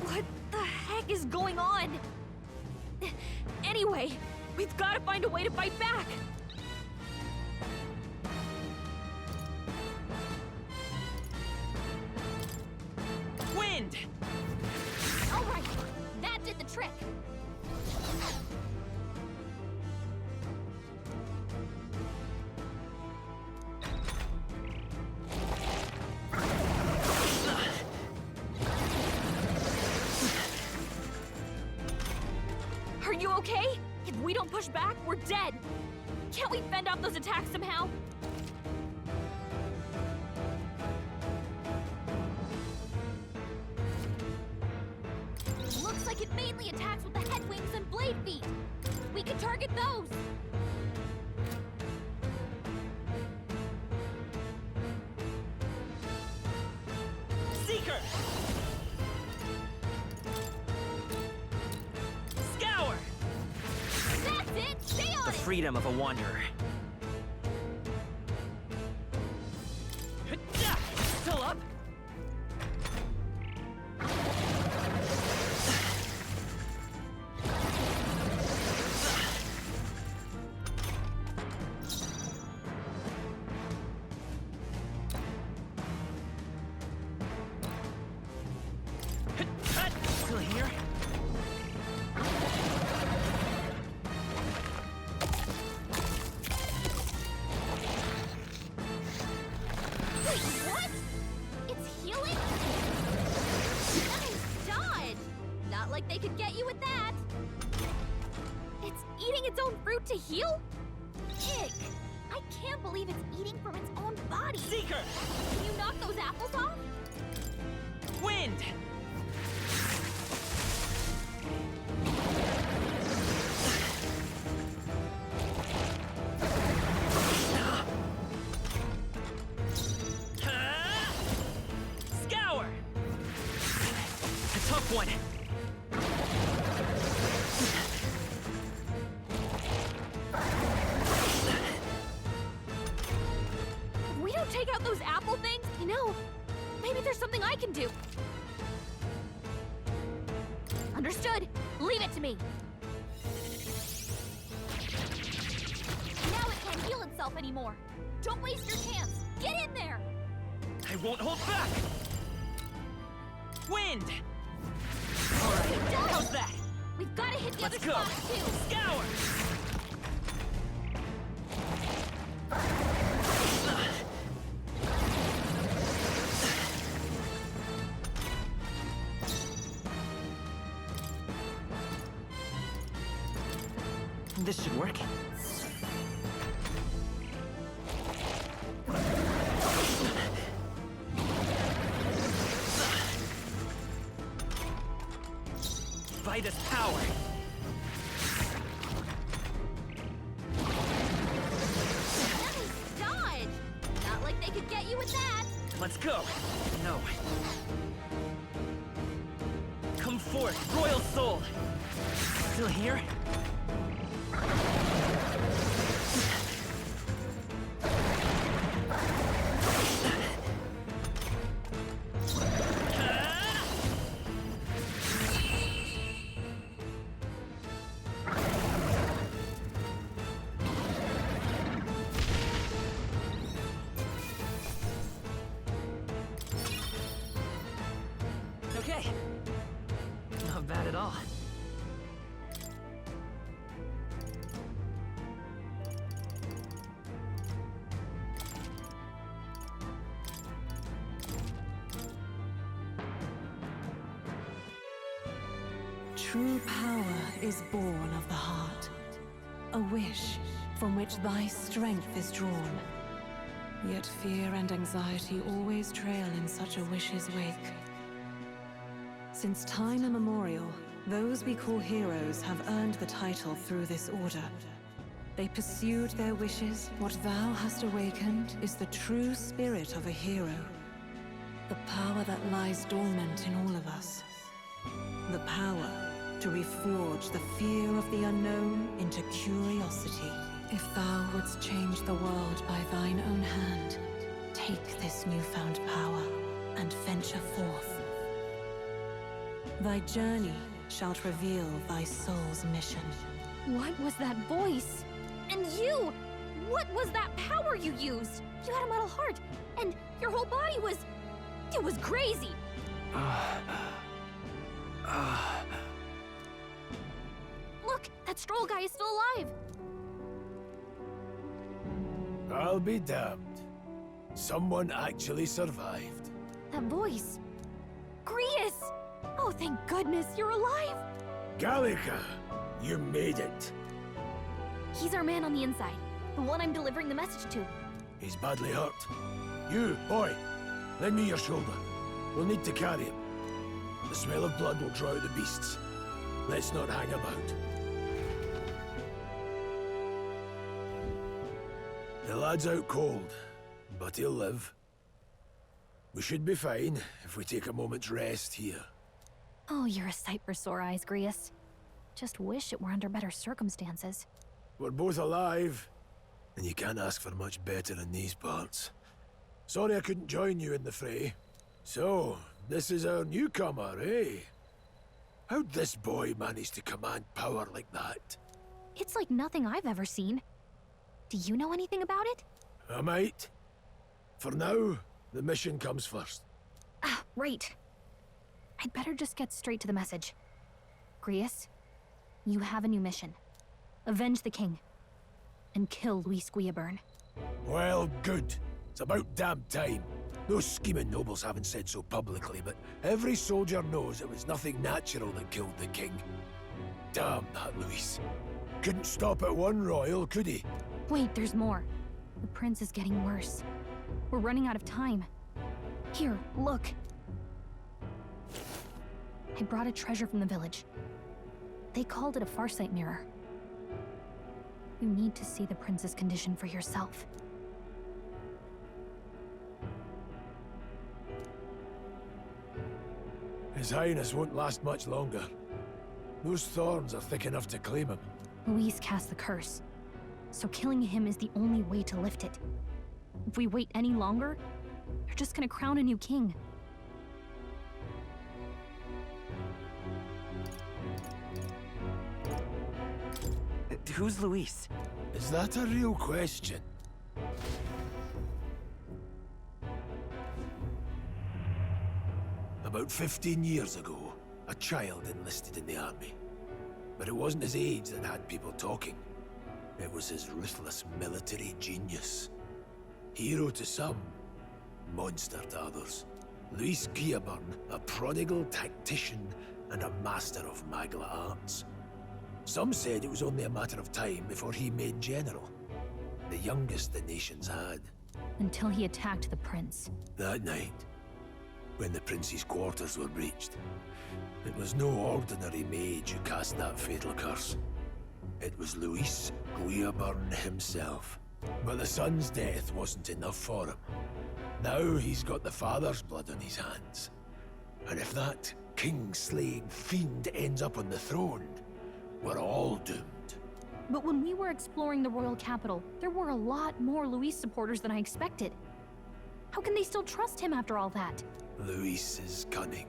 What the heck is going on? Anyway, we've got to find a way to fight back!
Wind!
Alright, that did the trick! Are you okay? If we don't push back, we're dead! Can't we fend off those attacks somehow? only attacks with the head wings and blade feet. We can target those.
Seeker! Scour!
That's it! Stay on
The
it!
freedom of a wanderer. Still up? Still here?
Wait, what? It's healing? Nice dodge! Not like they could get you with that. It's eating its own fruit to heal? Ick! I can't believe it's eating from its own body.
Seeker!
Can you knock those apples off?
Wind! Scour! A tough one.
If we don't take out those apple things, maybe there's something I can do. Understood. Leave it to me. Now it can't heal itself anymore. Don't waste your chance. Get in there.
I won't hold back! Wind!
Alright,
How's that?
We've got to hit the
Let's
other
go.
spots too.
Scour! This should work. Vitus power!
Nice dodge! Not like they could get you with that.
Let's go! No. Come forth, royal soul! Still here? Okay. Not bad at all.
True power is born of the heart, a wish from which thy strength is drawn. Yet fear and anxiety always trail in such a wish's wake. Since time immemorial, those we call heroes have earned the title through this order. They pursued their wishes. What thou hast awakened is the true spirit of a hero. The power that lies dormant in all of us. The power to reforge the fear of the unknown into curiosity. If thou wouldst change the world by thine own hand, take this newfound power and venture forth. Thy journey shalt reveal thy soul's mission.
What was that voice? And you! What was that power you used? You had a metal heart, and your whole body was... It was crazy! Look, that Stroll guy is still alive!
I'll be damned. Someone actually survived.
That voice... Grius! Oh, thank goodness, you're alive!
Gallica, you made it.
He's our man on the inside, the one I'm delivering the message to.
He's badly hurt. You, boy, lend me your shoulder. We'll need to carry him. The smell of blood will draw out the beasts. Let's not hang about. The lad's out cold, but he'll live. We should be fine if we take a moment's rest here.
Oh, you're a sight for sore eyes, Grius. Just wish it were under better circumstances.
We're both alive, and you can't ask for much better in these parts. Sorry I couldn't join you in the fray. So, this is our newcomer, eh? How'd this boy manage to command power like that?
It's like nothing I've ever seen. Do you know anything about it?
I might. For now, the mission comes first.
Ah, right. I'd better just get straight to the message. Grius, you have a new mission. Avenge the king. And kill Luis Guillaburn.
Well, good. It's about damn time. Those scheming nobles haven't said so publicly, but every soldier knows it was nothing natural that killed the king. Damn that Luis. Couldn't stop at one royal, could he?
Wait, there's more. The prince is getting worse. We're running out of time. Here, look. I brought a treasure from the village. They called it a farsight mirror. You need to see the prince's condition for yourself.
His Highness won't last much longer. Those thorns are thick enough to claim him.
Luis cast the curse, so killing him is the only way to lift it. If we wait any longer, they're just gonna crown a new king.
Who's Luis?
Is that a real question? About 15 years ago, a child enlisted in the army. But it wasn't his age that had people talking. It was his ruthless military genius. Hero to some, monster to others. Luis Guillaburn, a prodigal tactician and a master of Magla arts. Some said it was only a matter of time before he made general. The youngest the nations had.
Until he attacked the prince.
That night, when the prince's quarters were breached, it was no ordinary mage who cast that fatal curse. It was Luis Guillaburn himself. But the son's death wasn't enough for him. Now he's got the father's blood on his hands. And if that king-slaying fiend ends up on the throne, we're all doomed.
But when we were exploring the royal capital, there were a lot more Luis supporters than I expected. How can they still trust him after all that?
Luis is cunning.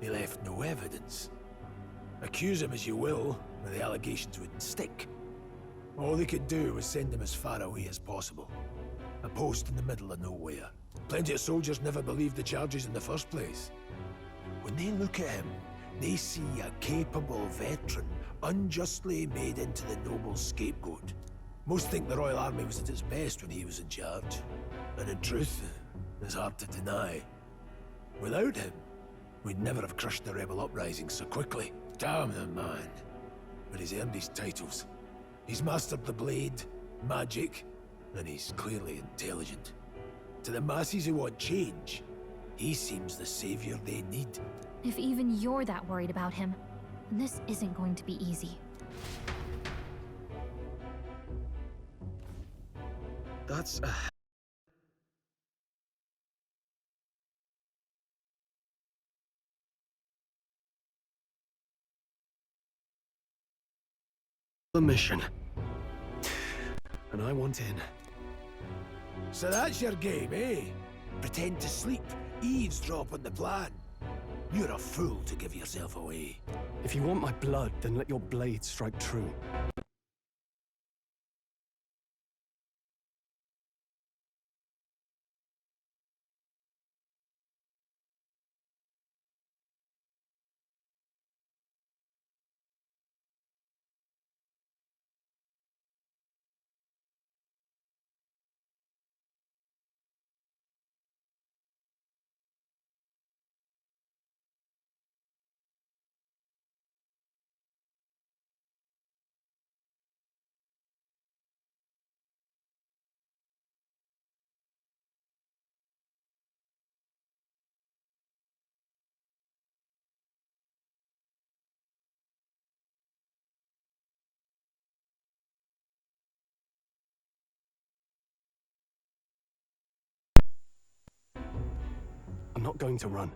He left no evidence. Accuse him as you will, but the allegations wouldn't stick. All they could do was send him as far away as possible. A post in the middle of nowhere. Plenty of soldiers never believed the charges in the first place. When they look at him, they see a capable veteran unjustly made into the noble's scapegoat. Most think the Royal Army was at its best when he was in charge. And in truth, it's hard to deny. Without him, we'd never have crushed the rebel uprising so quickly. Damn the man. But he's earned his titles. He's mastered the blade, magic, and he's clearly intelligent. To the masses who want change, he seems the savior they need.
If even you're that worried about him, then this isn't going to be easy.
That's a mission. And I want in.
So that's your game, eh? Pretend to sleep, eavesdrop on the plan. You're a fool to give yourself away.
If you want my blood, then let your blade strike true. not going to run.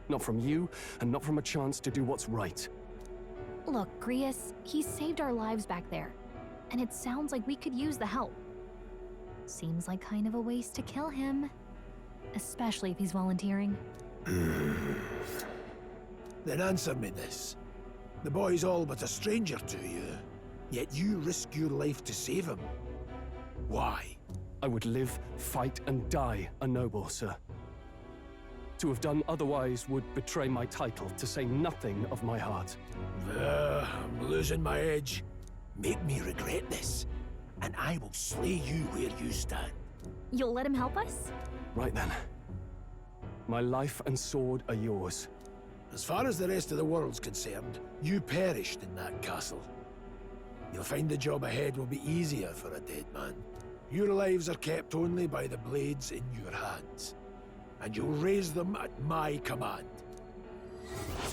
Not from you, and not from a chance to do what's right.
Look, Grius, he saved our lives back there, and it sounds like we could use the help. Seems like kind of a waste to kill him, especially if he's volunteering.
Then answer me this. The boy's all but a stranger to you, yet you risk your life to save him. Why?
I would live, fight, and die a noble, sir. To have done otherwise would betray my title, to say nothing of my heart.
I'm losing my edge. Make me regret this, and I will slay you where you stand.
You'll let him help us?
Right then. My life and sword are yours.
As far as the rest of the world's concerned, you perished in that castle. You'll find the job ahead will be easier for a dead man. Your lives are kept only by the blades in your hands, and you'll raise them at my command.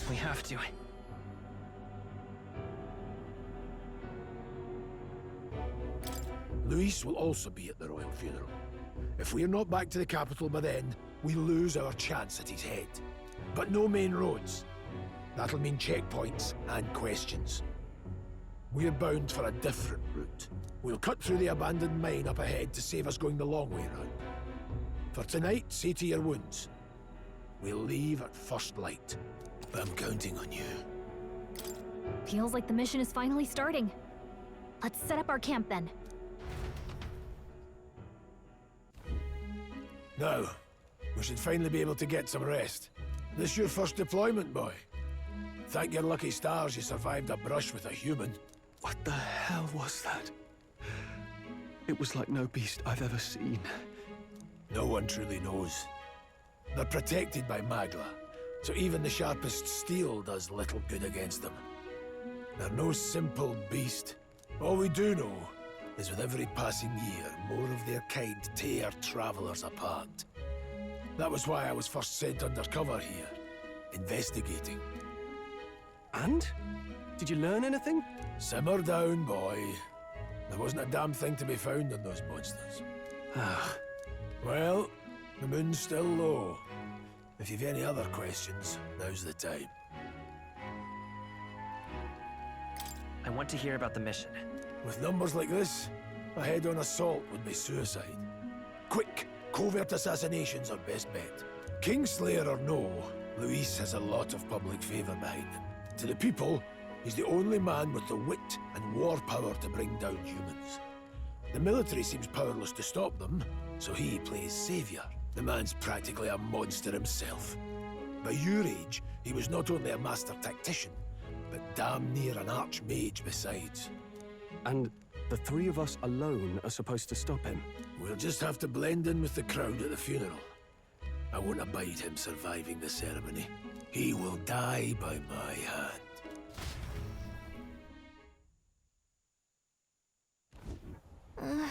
We have to.
Luis will also be at the royal funeral. If we're not back to the capital by then, we lose our chance at his head. But no main roads. That'll mean checkpoints and questions. We're bound for a different route. We'll cut through the abandoned mine up ahead to save us going the long way round. For tonight, see to your wounds. We'll leave at first light. I'm counting on you.
Feels like the mission is finally starting. Let's set up our camp then.
Now, we should finally be able to get some rest. This your first deployment, boy? Thank your lucky stars you survived a brush with a human.
What the hell was that? It was like no beast I've ever seen.
No one truly knows. They're protected by Magla, so even the sharpest steel does little good against them. They're no simple beast. All we do know is with every passing year, more of their kind tear travelers apart. That was why I was first sent undercover here, investigating.
And? Did you learn anything?
Simmer down, boy. There wasn't a damn thing to be found on those monsters. Well, the moon's still low. If you've any other questions, now's the time.
I want to hear about the mission.
With numbers like this, a head-on assault would be suicide. Quick, covert assassinations are best bet. Kingslayer or no, Luis has a lot of public favor behind him. To the people, he's the only man with the wit and war power to bring down humans. The military seems powerless to stop them, so he plays savior. The man's practically a monster himself. By your age, he was not only a master tactician, but damn near an archmage besides.
And the three of us alone are supposed to stop him?
We'll just have to blend in with the crowd at the funeral. I won't abide him surviving the ceremony. He will die by my hand.
Ugh.